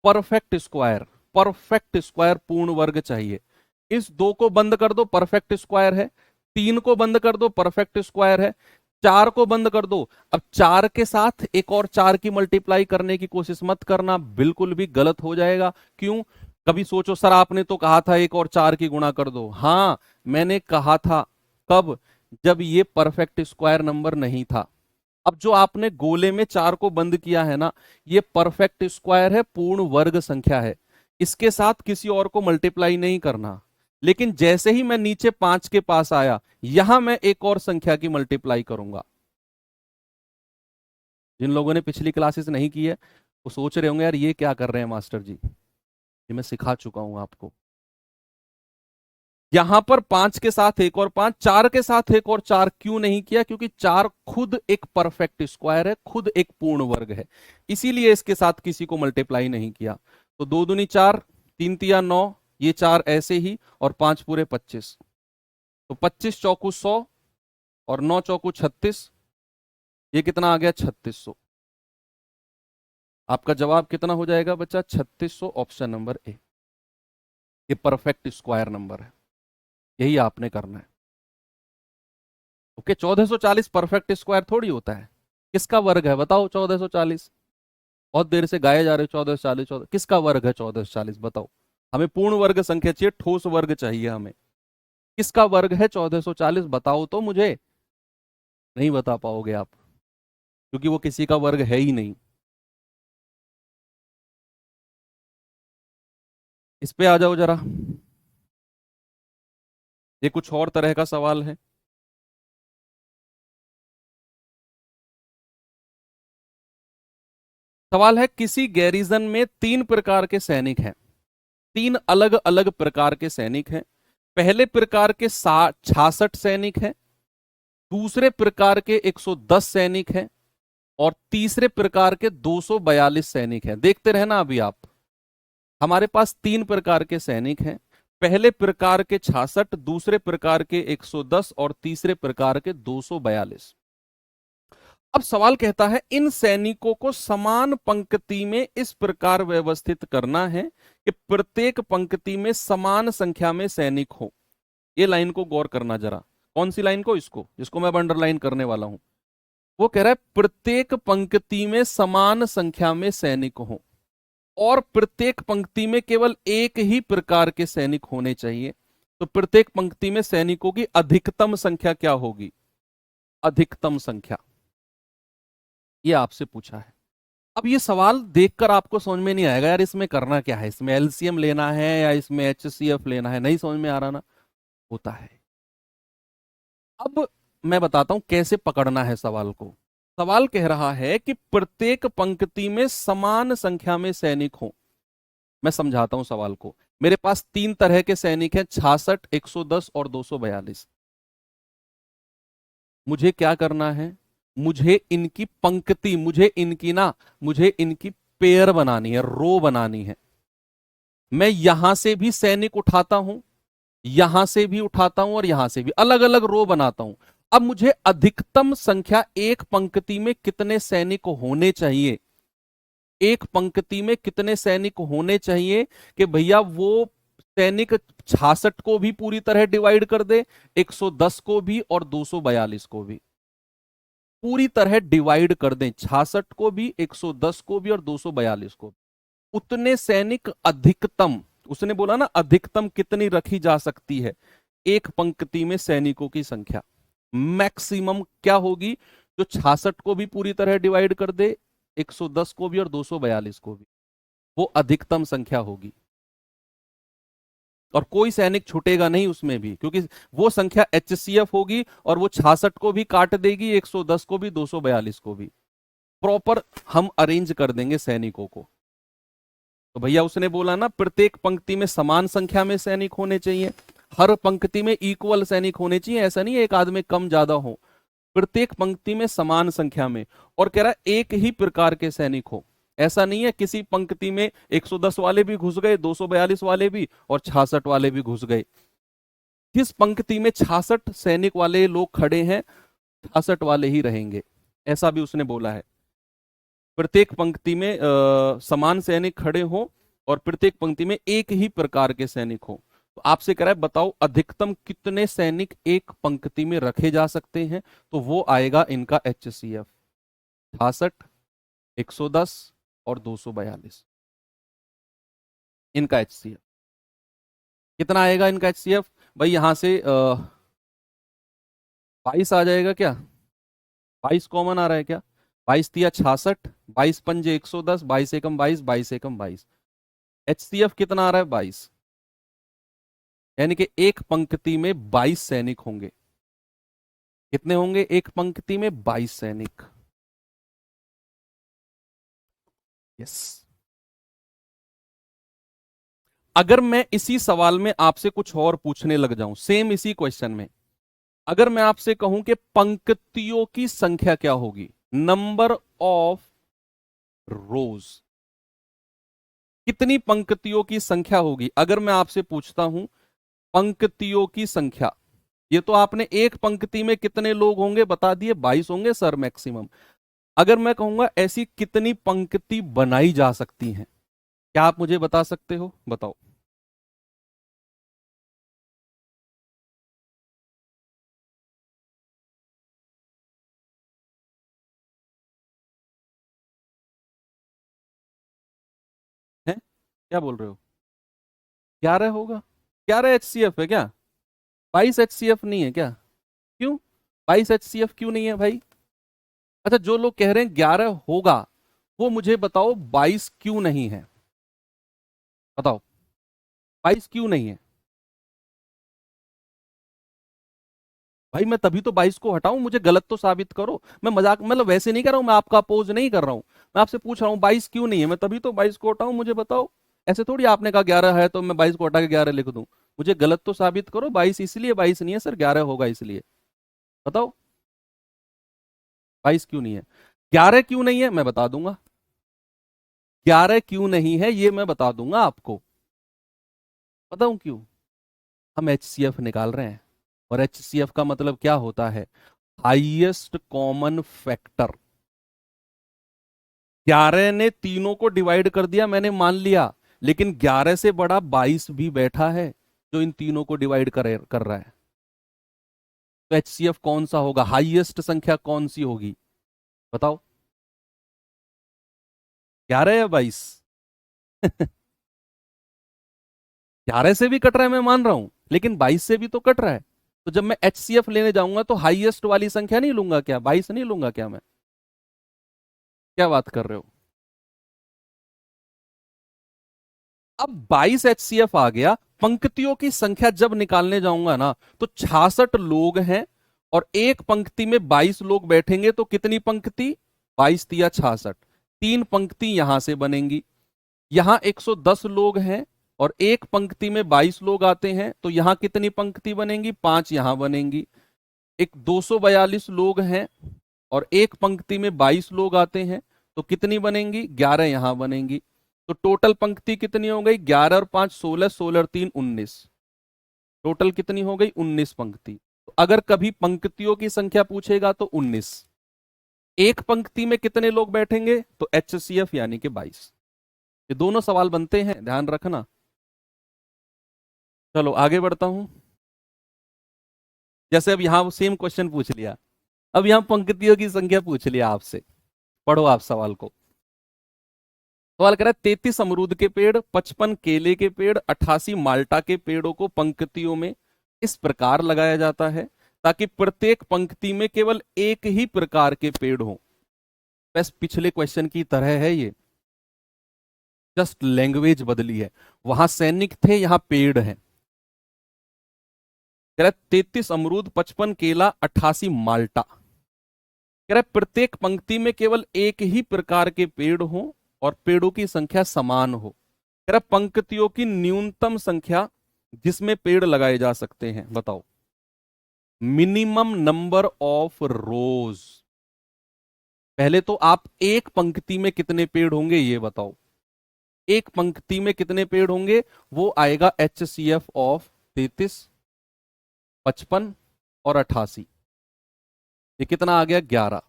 परफेक्ट स्क्वायर, परफेक्ट स्क्वायर पूर्ण वर्ग चाहिए। इस 2 को बंद कर दो, परफेक्ट स्क्वायर है। 3 को बंद कर दो, परफेक्ट स्क्वायर है। 4 को बंद कर दो। अब 4 के साथ एक और 4 की मल्टीप्लाई करने की कोशिश मत करना, बिल्कुल भी गलत हो जाएगा। क्यों? कभी सोचो, सर आपने तो कहा था एक और 4 की गुणा कर दो। हाँ, मैंने कहा था। कब? जब ये परफेक्ट स्क्वायर नंबर नहीं था। अब जो आपने गोले में 4 को बंद किया है ना, ये परफेक्ट स्क्वायर है, पूर्ण वर्ग संख्या है। इसके साथ किसी और को मल्टीप्लाई नहीं करना। लेकिन जैसे ही मैं नीचे 5 के पास आया, यहां मैं एक और संख्या की मल्टीप्लाई करूंगा। जिन लोगों ने पिछली क्लासेस नहीं की है, वो सोच रहे होंगे यार ये क्या कर रहे हैं मास्टर जी, ये मैं सिखा चुका हूं आपको। यहां पर 5 के साथ एक और 5, 4 के साथ एक और 4 क्यों नहीं किया? क्योंकि 4 खुद एक परफेक्ट स्क्वायर है, खुद एक पूर्ण वर्ग है, इसीलिए इसके साथ किसी को मल्टीप्लाई नहीं किया। तो 2 दूनी 4, 3 तिया 9, ये 4 ऐसे ही, और 5 पूरे 25। तो 25 चौकू 100 और 9 चौकू 36, ये कितना आ गया? 3600। आपका जवाब कितना हो जाएगा बच्चा? 3600, ऑप्शन नंबर ए। ये परफेक्ट स्क्वायर नंबर है, यही आपने करना है। ओके, 1440 परफेक्ट स्क्वायर थोड़ी होता है, किसका वर्ग है बताओ 1440? बहुत देर से गाए जा रहे 1440 14, किसका वर्ग है 1440 बताओ? हमें पूर्ण वर्ग संख्या चाहिए, ठोस वर्ग चाहिए हमें। किसका वर्ग है 1440 बताओ तो मुझे। नहीं बता पाओगे आप, क्योंकि वो किसी का वर्ग है ही नहीं। इस पे आ जाओ जरा, ये कुछ और तरह का सवाल है। सवाल है, किसी गैरिजन में 3 प्रकार के सैनिक हैं। 3 अलग अलग प्रकार के सैनिक हैं। पहले प्रकार के 66 सैनिक हैं, दूसरे प्रकार के 110 सैनिक हैं, और तीसरे प्रकार के 242 सैनिक हैं। देखते रहना अभी आप। हमारे पास 3 प्रकार के सैनिक हैं। पहले प्रकार के 66, दूसरे प्रकार के 110 और तीसरे प्रकार के 242। अब सवाल कहता है, इन सैनिकों को समान पंक्ति में इस प्रकार व्यवस्थित करना है कि प्रत्येक पंक्ति में समान संख्या में सैनिक हो। ये लाइन को गौर करना जरा। कौन सी लाइन को? इसको, जिसको मैं अंडरलाइन करने वाला हूं। वो कह रहा है प्रत्येक पंक्ति में समान संख्या में सैनिक हो, और प्रत्येक पंक्ति में केवल एक ही प्रकार के सैनिक होने चाहिए। तो प्रत्येक पंक्ति में सैनिकों की अधिकतम संख्या क्या होगी? अधिकतम संख्या, ये आपसे पूछा है। अब ये सवाल देखकर आपको समझ में नहीं आएगा यार इसमें करना क्या है, इसमें एलसीएम लेना है या इसमें एचसीएफ लेना है, नहीं समझ में आ रहा ना। होता है। अब मैं बताता हूं कैसे पकड़ना है सवाल को। सवाल कह रहा है कि प्रत्येक पंक्ति में समान संख्या में सैनिक हो। मैं समझाता हूं सवाल को। मेरे पास 3 तरह के सैनिक हैं, 66, 110 और 242। मुझे क्या करना है? मुझे इनकी पंक्ति, मुझे इनकी पेयर बनानी है, रो बनानी है। मैं यहां से भी सैनिक उठाता हूं, यहां से भी उठाता हूं, और यहां से भी, अलग अलग रो बनाता हूं। अब मुझे अधिकतम संख्या एक पंक्ति में कितने सैनिक होने चाहिए, एक पंक्ति में कितने सैनिक होने चाहिए कि भैया वो सैनिक 66 को भी पूरी तरह डिवाइड कर दे, 110 को भी और 242 को भी पूरी तरह डिवाइड कर दें। 66 को भी, 110 को भी और 242 को भी। उतने सैनिक अधिकतम, उसने बोला ना अधिकतम कितनी रखी जा सकती है एक पंक्ति में सैनिकों की संख्या, मैक्सिमम क्या होगी? जो 66 को भी पूरी तरह डिवाइड कर दे, 110 को भी और 242 को भी, वो अधिकतम संख्या होगी। और कोई सैनिक छूटेगा नहीं उसमें भी, क्योंकि वो संख्या एचसीएफ होगी और वो 66 को भी काट देगी, 110 को भी, 242 को भी। प्रॉपर हम अरेंज कर देंगे सैनिकों को। तो भैया उसने बोला ना प्रत्येक पंक्ति में समान संख्या में सैनिक होने चाहिए, हर पंक्ति में इक्वल सैनिक होने चाहिए, ऐसा नहीं है एक आदमी कम ज्यादा हो, प्रत्येक पंक्ति में समान संख्या में। और कह रहा है एक ही प्रकार के सैनिक हो, ऐसा नहीं है किसी पंक्ति में 110 वाले भी घुस गए, 242 वाले भी और 66 वाले भी घुस गए। किस पंक्ति में 66 सैनिक वाले लोग खड़े हैं, 66 वाले ही रहेंगे, ऐसा भी उसने बोला है। प्रत्येक पंक्ति में समान सैनिक खड़े हो और प्रत्येक पंक्ति में एक ही प्रकार के सैनिक हो। तो आपसे कह रहा है बताओ अधिकतम कितने सैनिक एक पंक्ति में रखे जा सकते हैं? तो वो आएगा इनका एचसीएफ, 66, 110 और 242। इनका एचसीएफ कितना आएगा? इनका एचसीएफ भाई यहां से 22 आ जाएगा क्या? 22 कॉमन आ रहा है क्या? 22 तिया 66, 22 पंजे 110, 22 एकम 22, 22 एकम 22। एचसीएफ कितना आ रहा है? 22। यानी कि एक पंक्ति में 22 सैनिक होंगे। कितने होंगे एक पंक्ति में? 22 सैनिक। यस। अगर मैं इसी सवाल में आपसे कुछ और पूछने लग जाऊं, सेम इसी क्वेश्चन में, अगर मैं आपसे कहूं कि पंक्तियों की संख्या क्या होगी, नंबर ऑफ रोज, कितनी पंक्तियों की संख्या होगी? अगर मैं आपसे पूछता हूं पंक्तियों की संख्या, ये तो आपने एक पंक्ति में कितने लोग होंगे बता दिए, 22 होंगे सर मैक्सिमम। अगर मैं कहूंगा ऐसी कितनी पंक्ति बनाई जा सकती हैं, क्या आप मुझे बता सकते हो? बताओ। क्या बोल रहे हो? 11 होगा? 11 HCF है क्या? 22 HCF नहीं है क्या? क्यों? 22 HCF क्यों नहीं है भाई? अच्छा, जो लोग कह रहे हैं 11 होगा, वो मुझे बताओ 22 क्यों नहीं है? बताओ, 22 क्यों नहीं है? भाई मैं तभी तो 22 को हटाऊं, मुझे गलत तो साबित करो। मैं मजाक मतलब वैसे नहीं कर रहा हूं, मैं आपका अपोज नहीं कर रहा हूं। मैं आपसे पूछ रहा हूं 22 क्यों नहीं है, मैं तभी तो 22 को हटाऊं, मुझे बताओ। ऐसे थोड़ी आपने कहा 11 है तो मैं 22 को हटा के 11 लिख दूं। मुझे गलत तो साबित करो, 22 इसलिए 22 नहीं है सर, 11 होगा इसलिए। बताओ 22 क्यों नहीं है? 11 क्यों नहीं है मैं बता दूंगा। 11 क्यों नहीं है ये मैं बता दूंगा आपको। बताऊं क्यों? हम HCF निकाल रहे हैं, और HCF का मतलब क्या होता है? Highest common factor. 11 ने तीनों को डिवाइड कर दिया, मैंने मान लिया, लेकिन 11 से बड़ा 22 भी बैठा है जो इन तीनों को डिवाइड कर रहा है। तो HCF कौन सा होगा? हाईएस्ट संख्या कौन सी होगी? बताओ। 11 या 22? 11 से भी कट रहा है मैं मान रहा हूं, लेकिन 22 से भी तो कट रहा है। तो जब मैं HCF लेने जाऊंगा तो हाईएस्ट वाली संख्या नहीं लूंगा क्या? 22 नहीं लूंगा क्या मैं? क्या बात कर रहे हो? अब 22 HCF आ गया, पंक्तियों की संख्या जब निकालने जाऊंगा ना, तो 66 लोग हैं, और एक पंक्ति में 22 लोग बैठेंगे, तो कितनी पंक्ति? 22 तिया 66, तीन पंक्ति यहां से बनेंगी। यहां 110 लोग हैं, और एक पंक्ति में 22 लोग आते हैं, तो यहां कितनी पंक्ति बनेंगी? 5 यहां बनेंगी। एक 242 लोग हैं, और एक पंक्ति में 22 लोग आते हैं, तो कितनी बनेंगी? 11 यहां बनेंगी। तो टोटल पंक्ति कितनी हो गई? 11 और 5 16, 16 और 3 19। टोटल कितनी हो गई? 19 पंक्ति। तो अगर कभी पंक्तियों की संख्या पूछेगा तो 19। एक पंक्ति में कितने लोग बैठेंगे? तो HCF यानी कि 22। ये दोनों सवाल बनते हैं, ध्यान रखना। चलो आगे बढ़ता हूं। जैसे अब यहां सेम क्वेश्चन पूछ लिया, अब यहां पंक्तियों की संख्या पूछ लिया आपसे। पढ़ो आप सवाल को। सवाल कह रहा है 33 अमरूद के पेड़, 55 केले के पेड़, 88 माल्टा के पेड़ों को पंक्तियों में इस प्रकार लगाया जाता है ताकि प्रत्येक पंक्ति में केवल एक ही प्रकार के पेड़ हो। बस पिछले क्वेश्चन की तरह है ये, जस्ट लैंग्वेज बदली है। वहां सैनिक थे, यहां पेड़ हैं। कह रहा है 33 अमरूद, 55 केला, 88 माल्टा। कह रहा है प्रत्येक पंक्ति में केवल एक ही प्रकार के पेड़ हो और पेड़ों की संख्या समान हो। कह रहा है पंक्तियों की न्यूनतम संख्या जिसमें पेड़ लगाए जा सकते हैं, बताओ। मिनिमम नंबर ऑफ रोज। पहले तो आप एक पंक्ति में कितने पेड़ होंगे ये बताओ। एक पंक्ति में कितने पेड़ होंगे? वो आएगा HCF ऑफ 33, 55 और 88। ये कितना आ गया? 11।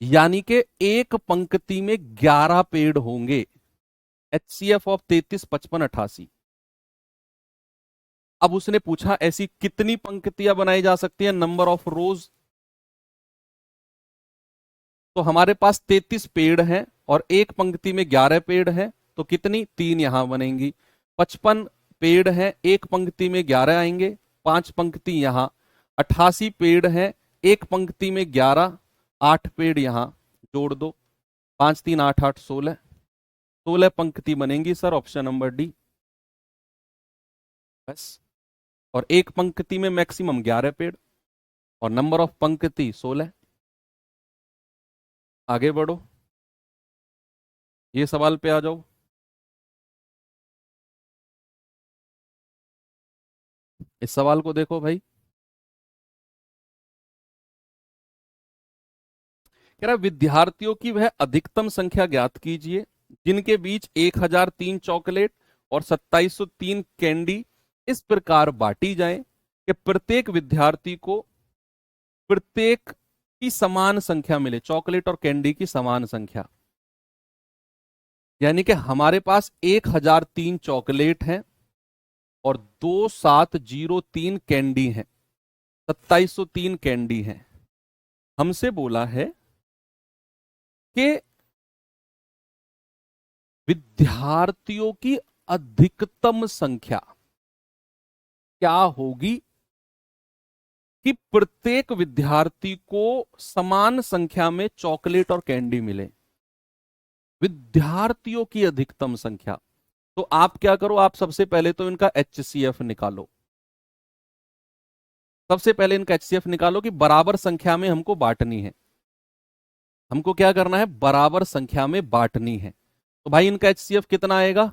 यानी कि एक पंक्ति में 11 पेड़ होंगे। HCF of 33, 55, 88। अब उसने पूछा ऐसी कितनी पंक्तियां बनाई जा सकती है, नंबर ऑफ रोज। तो हमारे पास 33 पेड़ हैं और एक पंक्ति में 11 पेड़ हैं, तो कितनी? 3 यहां बनेंगी। 55 पेड़ हैं, एक पंक्ति में 11 आएंगे, 5 पंक्ति यहां। 88 पेड़ हैं, एक पंक्ति में 11, 8 पेड़ यहां, जोड़ दो। 5 3 8 8 16, 16 पंक्ति बनेंगी सर, ऑप्शन नंबर डी। बस। और एक पंक्ति में मैक्सिमम 11 पेड़, और नंबर ऑफ पंक्ति 16। आगे बढ़ो, ये सवाल पे आ जाओ। इस सवाल को देखो भाई। कह रहा है विद्यार्थियों की वह अधिकतम संख्या ज्ञात कीजिए जिनके बीच 1003 चॉकलेट और 2703 कैंडी इस प्रकार बांटी जाए कि प्रत्येक विद्यार्थी को प्रत्येक की समान संख्या मिले, चॉकलेट और कैंडी की समान संख्या। यानी कि हमारे पास 1003 चॉकलेट हैं और 2703 कैंडी हैं, 2703 कैंडी हैं। हमसे बोला है कि विद्यार्थियों की अधिकतम संख्या क्या होगी कि प्रत्येक विद्यार्थी को समान संख्या में चॉकलेट और कैंडी मिले। विद्यार्थियों की अधिकतम संख्या। तो आप क्या करो, आप सबसे पहले तो इनका HCF निकालो। सबसे पहले इनका HCF निकालो कि बराबर संख्या में हमको बांटनी है। हमको क्या करना है, बराबर संख्या में बांटनी है। तो भाई इनका HCF कितना आएगा,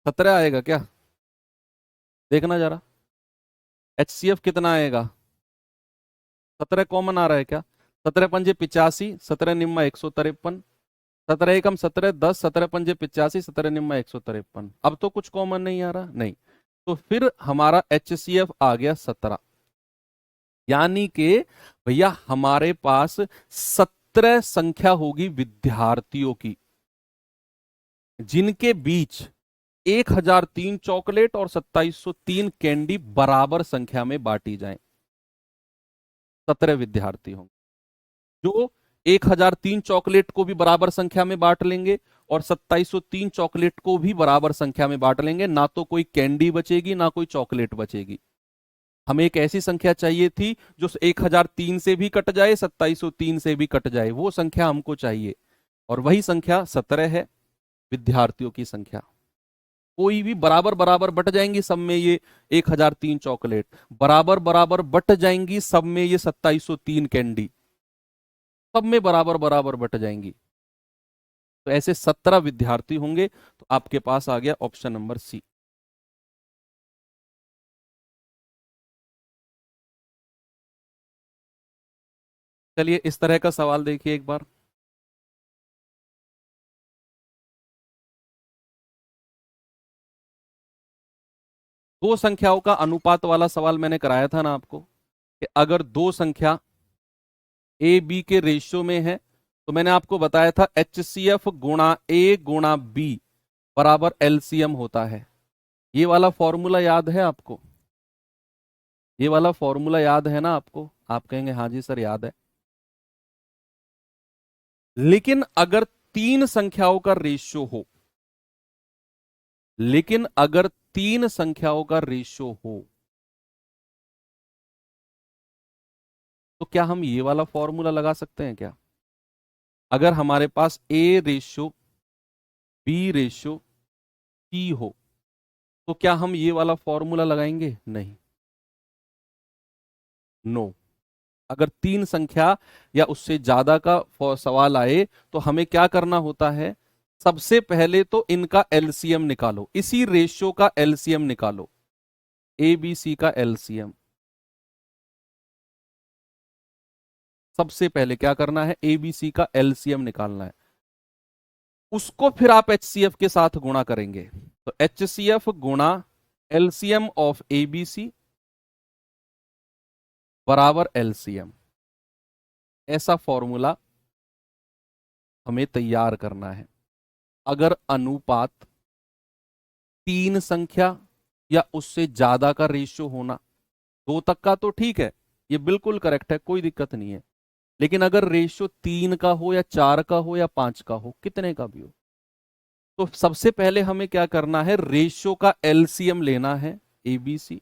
17 आएगा क्या? देखना जरा HCF कितना आएगा। 17 कॉमन आ रहा है क्या? 17 पंजे 85, 17 निम्मा 153, 17 एकम 17, 10, 17 पंजे 85, 17 निम्मा 153। अब तो कुछ कॉमन नहीं आ रहा, नहीं। तो फिर हमारा HCF आ गया 17। यानी कि भैया हमारे पास 17 संख्या होगी विद्यार्थियों की, जिनके बीच 1003 चॉकलेट और 2703 कैंडी बराबर संख्या में बांटी जाए। 17 विद्यार्थी होंगे जो 1003 चॉकलेट को भी बराबर संख्या में बांट लेंगे और 2703 चॉकलेट को भी बराबर संख्या में बांट लेंगे। ना तो कोई कैंडी बचेगी ना कोई चॉकलेट बचेगी। हमें एक ऐसी संख्या चाहिए थी जो 1003 से भी कट जाए, 2703 से भी कट जाए, वो संख्या हमको चाहिए। और वही संख्या 17 है, विद्यार्थियों की संख्या। कोई भी बराबर बराबर बट जाएंगी सब में ये 1003 चॉकलेट, बराबर बराबर बट जाएंगी सब में ये 2703 कैंडी, सब में बराबर बराबर बट जाएंगी। तो ऐसे 17 विद्यार्थी होंगे। तो आपके पास आ गया ऑप्शन नंबर सी। चलिए इस तरह का सवाल देखिए एक बार। दो संख्याओं का अनुपात वाला सवाल मैंने कराया था ना आपको, कि अगर दो संख्या ए बी के रेशियो में है तो मैंने आपको बताया था HCF गुणा ए गुणा बी बराबर LCM होता है। ये वाला फॉर्मूला याद है आपको? ये वाला फॉर्मूला याद है ना आपको? आप कहेंगे हाँ जी सर याद है। लेकिन अगर तीन संख्याओं का रेशियो हो, लेकिन अगर तीन संख्याओं का रेशियो हो तो क्या हम ये वाला फॉर्मूला लगा सकते हैं क्या? अगर हमारे पास A ratio B ratio C हो तो क्या हम ये वाला फॉर्मूला लगाएंगे? नहीं, नो। अगर तीन संख्या या उससे ज्यादा का सवाल आए तो हमें क्या करना होता है, सबसे पहले तो इनका एलसीएम निकालो, इसी रेशियो का एलसीएम निकालो, ए बी सी का एलसीएम। सबसे पहले क्या करना है, ए बी सी का एलसीएम निकालना है। उसको फिर आप HCF के साथ गुणा करेंगे। तो HCF गुणा LCM of A B C बराबर LCM। ऐसा फॉर्मूला हमें तैयार करना है। अगर अनुपात तीन संख्या या उससे ज्यादा का रेशियो होना, दो तक का तो ठीक है, ये बिल्कुल करेक्ट है, कोई दिक्कत नहीं है। लेकिन अगर रेशियो तीन का हो या चार का हो या पांच का हो, कितने का भी हो, तो सबसे पहले हमें क्या करना है, रेशियो का एलसीएम लेना है एबीसी।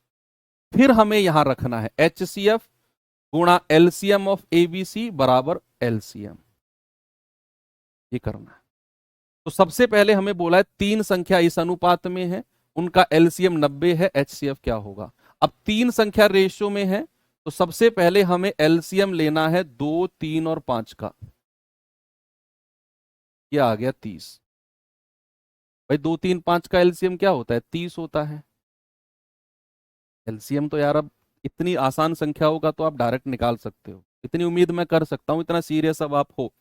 फिर हमें यहां रखना है HCF गुणा एलसीएम ऑफ एबीसी बराबर LCM। ये करना है। तो सबसे पहले हमें बोला है तीन संख्या इस अनुपात में है, उनका LCM 90 है, HCF क्या होगा। अब तीन संख्या रेशियो में है तो सबसे पहले हमें LCM लेना है 2, 3 और 5 का। ये आ गया 30। भाई 2, 3, 5 का LCM क्या होता है, 30 होता है। LCM तो यार अब इतनी आसान संख्याओं का तो आप डायरेक्ट निकाल सकते हो, इतनी उम्मीद मैं कर सकता हूं, इतना सीरियस अब आप हो,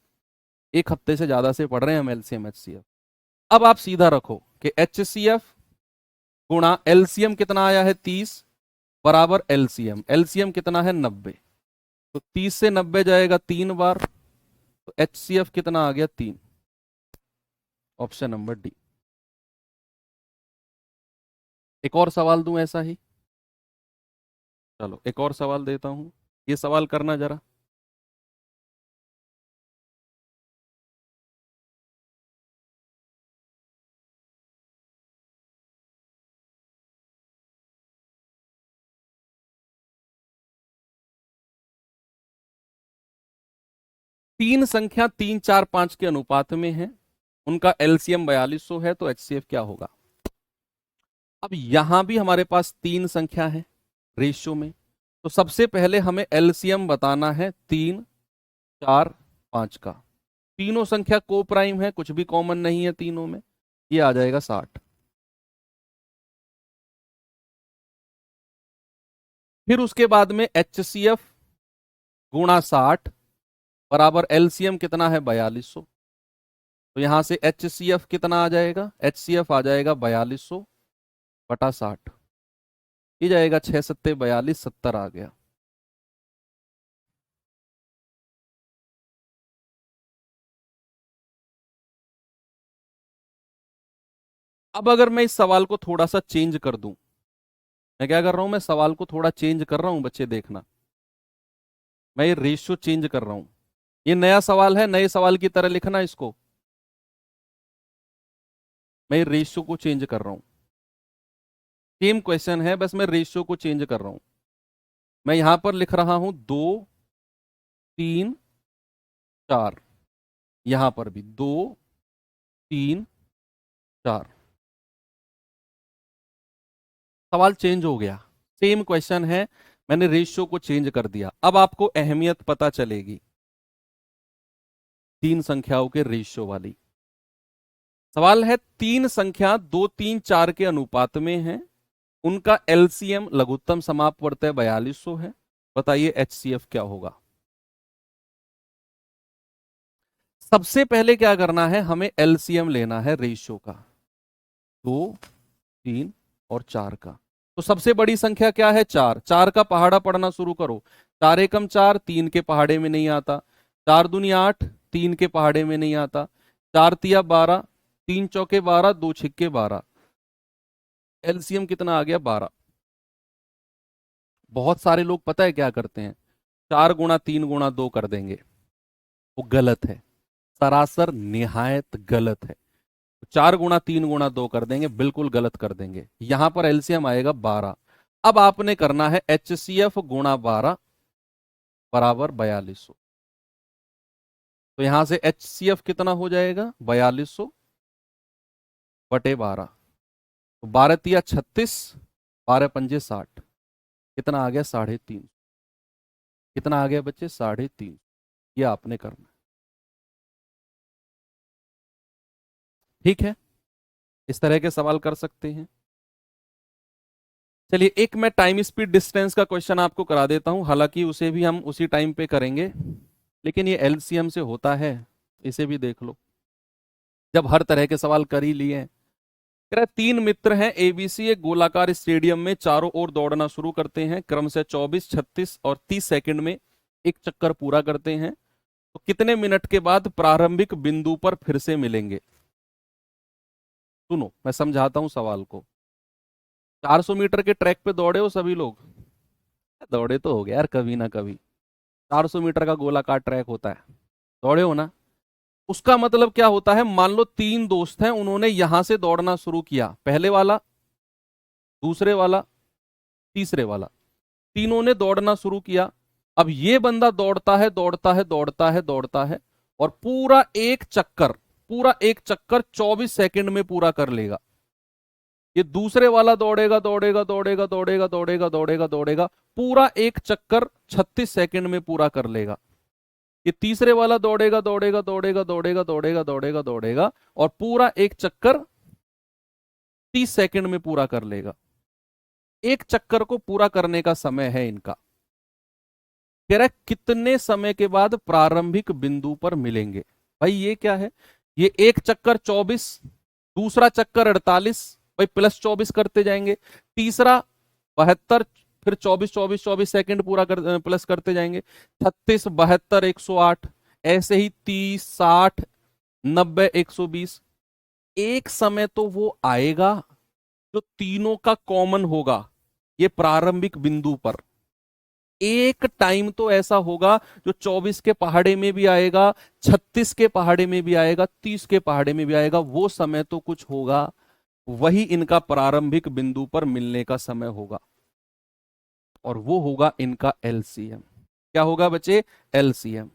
एक हफ्ते से ज्यादा से पढ़ रहे हैं हम LCM HCF। अब आप सीधा रखो कि HCF गुणा LCM कितना आया है 30 बराबर LCM। LCM कितना है 90। तो 30 से 90 जाएगा तीन बार, तो HCF कितना आ गया 3। Option number D. एक और सवाल दूं ऐसा ही? चलो एक और सवाल देता हूं, ये सवाल करना जरा। तीन संख्या 3, 4, 5 के अनुपात में है, उनका एलसीएम 4200 है, तो एचसीएफ क्या होगा? अब यहां भी हमारे पास तीन संख्या है रेशियो में, तो सबसे पहले हमें एलसीएम बताना है 3, 4, 5 का। तीनों संख्या को प्राइम है, कुछ भी कॉमन नहीं है तीनों में, ये आ जाएगा 60। फिर उसके बाद में एचसीएफ गुणा 60 बराबर एलसीएम कितना है? 4200। तो यहां से एचसीएफ कितना आ जाएगा? एचसीएफ आ जाएगा 4200 बटा 60, ये जाएगा 6 सत्ते 42, 70 आ गया। अब अगर मैं इस सवाल को थोड़ा सा चेंज कर दूं, मैं क्या कर रहा हूं, मैं सवाल को थोड़ा चेंज कर रहा हूं बच्चे, देखना, मैं ये रेशियो चेंज कर रहा हूं। ये नया सवाल है, नए सवाल की तरह लिखना इसको, मैं ये रेशियो को चेंज कर रहा हूं। सेम क्वेश्चन है, बस मैं रेशियो को चेंज कर रहा हूं। मैं यहां पर लिख रहा हूं 2, 3, 4, यहां पर भी 2, 3, 4। सवाल चेंज हो गया, सेम क्वेश्चन है, मैंने रेशियो को चेंज कर दिया। अब आपको अहमियत पता चलेगी तीन संख्याओं के रेशियो वाली। सवाल है तीन संख्या 2, 3, 4 के अनुपात में है, उनका एलसीएम लघुत्तम समापवर्त 4200 है, बताइए एचसीएफ क्या होगा? सबसे पहले क्या करना है, हमें एलसीएम लेना है रेशियो का, 2, 3 और 4 का। तो सबसे बड़ी संख्या क्या है? 4। 4 का पहाड़ा पढ़ना शुरू करो। 4 एकम 4, 3 के पहाड़े में नहीं आता। 4 दूनी 8, 3 के पहाड़े में नहीं आता। 4 तिया 12, 3 चौके 12, 2 छिक्के 12, एलसीएम कितना आ गया? 12। बहुत सारे लोग पता है क्या करते हैं, 4 गुणा 3 गुणा 2 कर देंगे, वो गलत है, सरासर निहायत गलत है। 4 गुणा 3 गुणा 2 कर देंगे, बिल्कुल गलत कर देंगे। यहां पर एलसीएम आएगा 12। अब आपने करना है एचसीएफ गुणा 12 बराबर 4200। तो यहां से एचसीएफ कितना हो जाएगा? 4200 बटे 12। तो 12 तिया 36, 12 पंजे 60, कितना आ गया? 3.5। कितना आ गया बच्चे? 3.5। ये आपने करना है, ठीक है? इस तरह के सवाल कर सकते हैं। चलिए एक मैं टाइम स्पीड डिस्टेंस का क्वेश्चन आपको करा देता हूं, हालांकि उसे भी हम उसी टाइम पे करेंगे, लेकिन ये एलसीएम से होता है, इसे भी देख लो जब हर तरह के सवाल कर ही लिए हैं। कह रहा है, तीन मित्र हैं एबीसी, एक गोलाकार स्टेडियम में चारों ओर दौड़ना शुरू करते हैं, क्रम से 24, 36 और 30 सेकंड में एक चक्कर पूरा करते हैं, तो कितने मिनट के बाद प्रारंभिक बिंदु पर फिर से मिलेंगे? सुनो मैं समझाता हूं सवाल को। 400 मीटर के ट्रैक पे दौड़े हो सभी लोग? दौड़े तो हो गया यार कभी ना कभी। 400 मीटर का गोलाकार ट्रैक होता है, दौड़े हो ना? उसका मतलब क्या होता है, मान लो तीन दोस्त हैं, उन्होंने यहां से दौड़ना शुरू किया, पहले वाला, दूसरे वाला, तीसरे वाला, तीनों ने दौड़ना शुरू किया। अब ये बंदा दौड़ता है दौड़ता है दौड़ता है दौड़ता है और पूरा एक चक्कर 24 सेकंड में पूरा कर लेगा। ये दूसरे वाला दौड़ेगा दौड़ेगा दौड़ेगा दौड़ेगा दौड़ेगा दौड़ेगा दौड़ेगा, पूरा एक चक्कर 36 सेकंड में पूरा कर लेगा। ये तीसरे वाला दौड़ेगा दौड़ेगा दौड़ेगा दौड़ेगा दौड़ेगा दौड़ेगा दौड़ेगा और पूरा एक चक्कर 30 सेकंड में पूरा कर लेगा। एक चक्कर को पूरा करने का समय है इनका। कह रहा है कितने समय के बाद प्रारंभिक बिंदु पर मिलेंगे? भाई ये क्या है, ये एक चक्कर 24, दूसरा चक्कर 48, भाई प्लस 24 करते जाएंगे, तीसरा 72, फिर 24 24 24 सेकंड पूरा कर प्लस करते जाएंगे, 36, 72, 108, ऐसे ही 30, 60, 90, 120। एक समय तो वो आएगा जो तीनों का कॉमन होगा, ये प्रारंभिक बिंदु पर। एक टाइम तो ऐसा होगा जो 24 के पहाड़े में भी आएगा, 36 के पहाड़े में भी आएगा, 30 के पहाड़े में भी आएगा, वो समय तो कुछ होगा, वही इनका प्रारंभिक बिंदु पर मिलने का समय होगा, और वो होगा इनका एलसीएम। क्या होगा बच्चे? एलसीएम।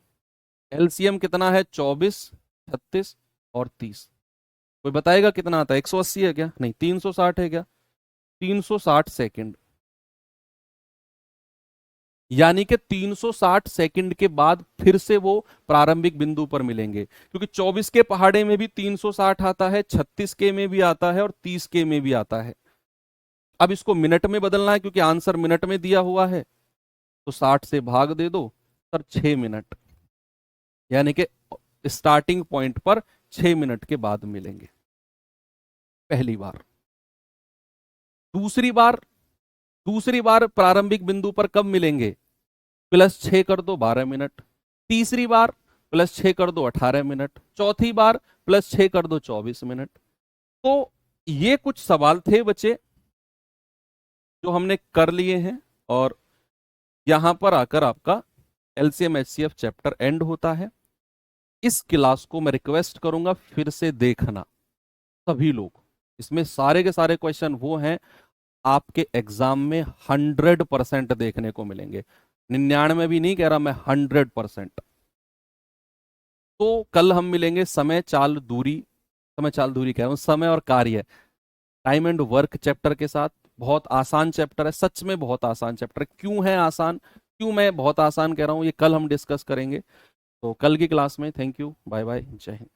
एलसीएम कितना है? 24, 36 और 30। कोई बताएगा कितना आता है? 180 है क्या? नहीं, 360 है क्या? 360 सेकंड। यानी कि 360 सेकंड के बाद फिर से वो प्रारंभिक बिंदु पर मिलेंगे, क्योंकि 24 के पहाड़े में भी 360 आता है, 36 के में भी आता है और 30 के में भी आता है। अब इसको मिनट में बदलना है, क्योंकि आंसर मिनट में दिया हुआ है, तो 60 से भाग दे दो सर, 6 मिनट। यानी कि स्टार्टिंग पॉइंट पर 6 मिनट के बाद मिलेंगे पहली बार। दूसरी बार, दूसरी बार प्रारंभिक बिंदु पर कब मिलेंगे? +6 कर दो 12 मिनट। तीसरी बार +6 कर दो 18 मिनट। चौथी बार +6 कर दो 24 मिनट। तो ये कुछ सवाल थे बच्चे जो हमने कर लिए हैं, और यहां पर आकर आपका एलसीएम एचसीएफ चैप्टर एंड होता है। इस क्लास को मैं रिक्वेस्ट करूंगा फिर से देखना सभी लोग। इसमें सारे के सारे क्वेश्चन वो हैं आपके एग्जाम में 100% देखने को मिलेंगे। 99 भी नहीं कह रहा मैं, 100%। तो कल हम मिलेंगे समय चाल दूरी, समय चाल दूरी कह रहा हूं, समय और कार्य, टाइम एंड वर्क चैप्टर के साथ। बहुत आसान चैप्टर है, सच में बहुत आसान चैप्टर है। क्यों है आसान, क्यों मैं बहुत आसान कह रहा हूं, ये कल हम डिस्कस करेंगे। तो कल की क्लास में थैंक यू, बाय बाय, जय हिंद।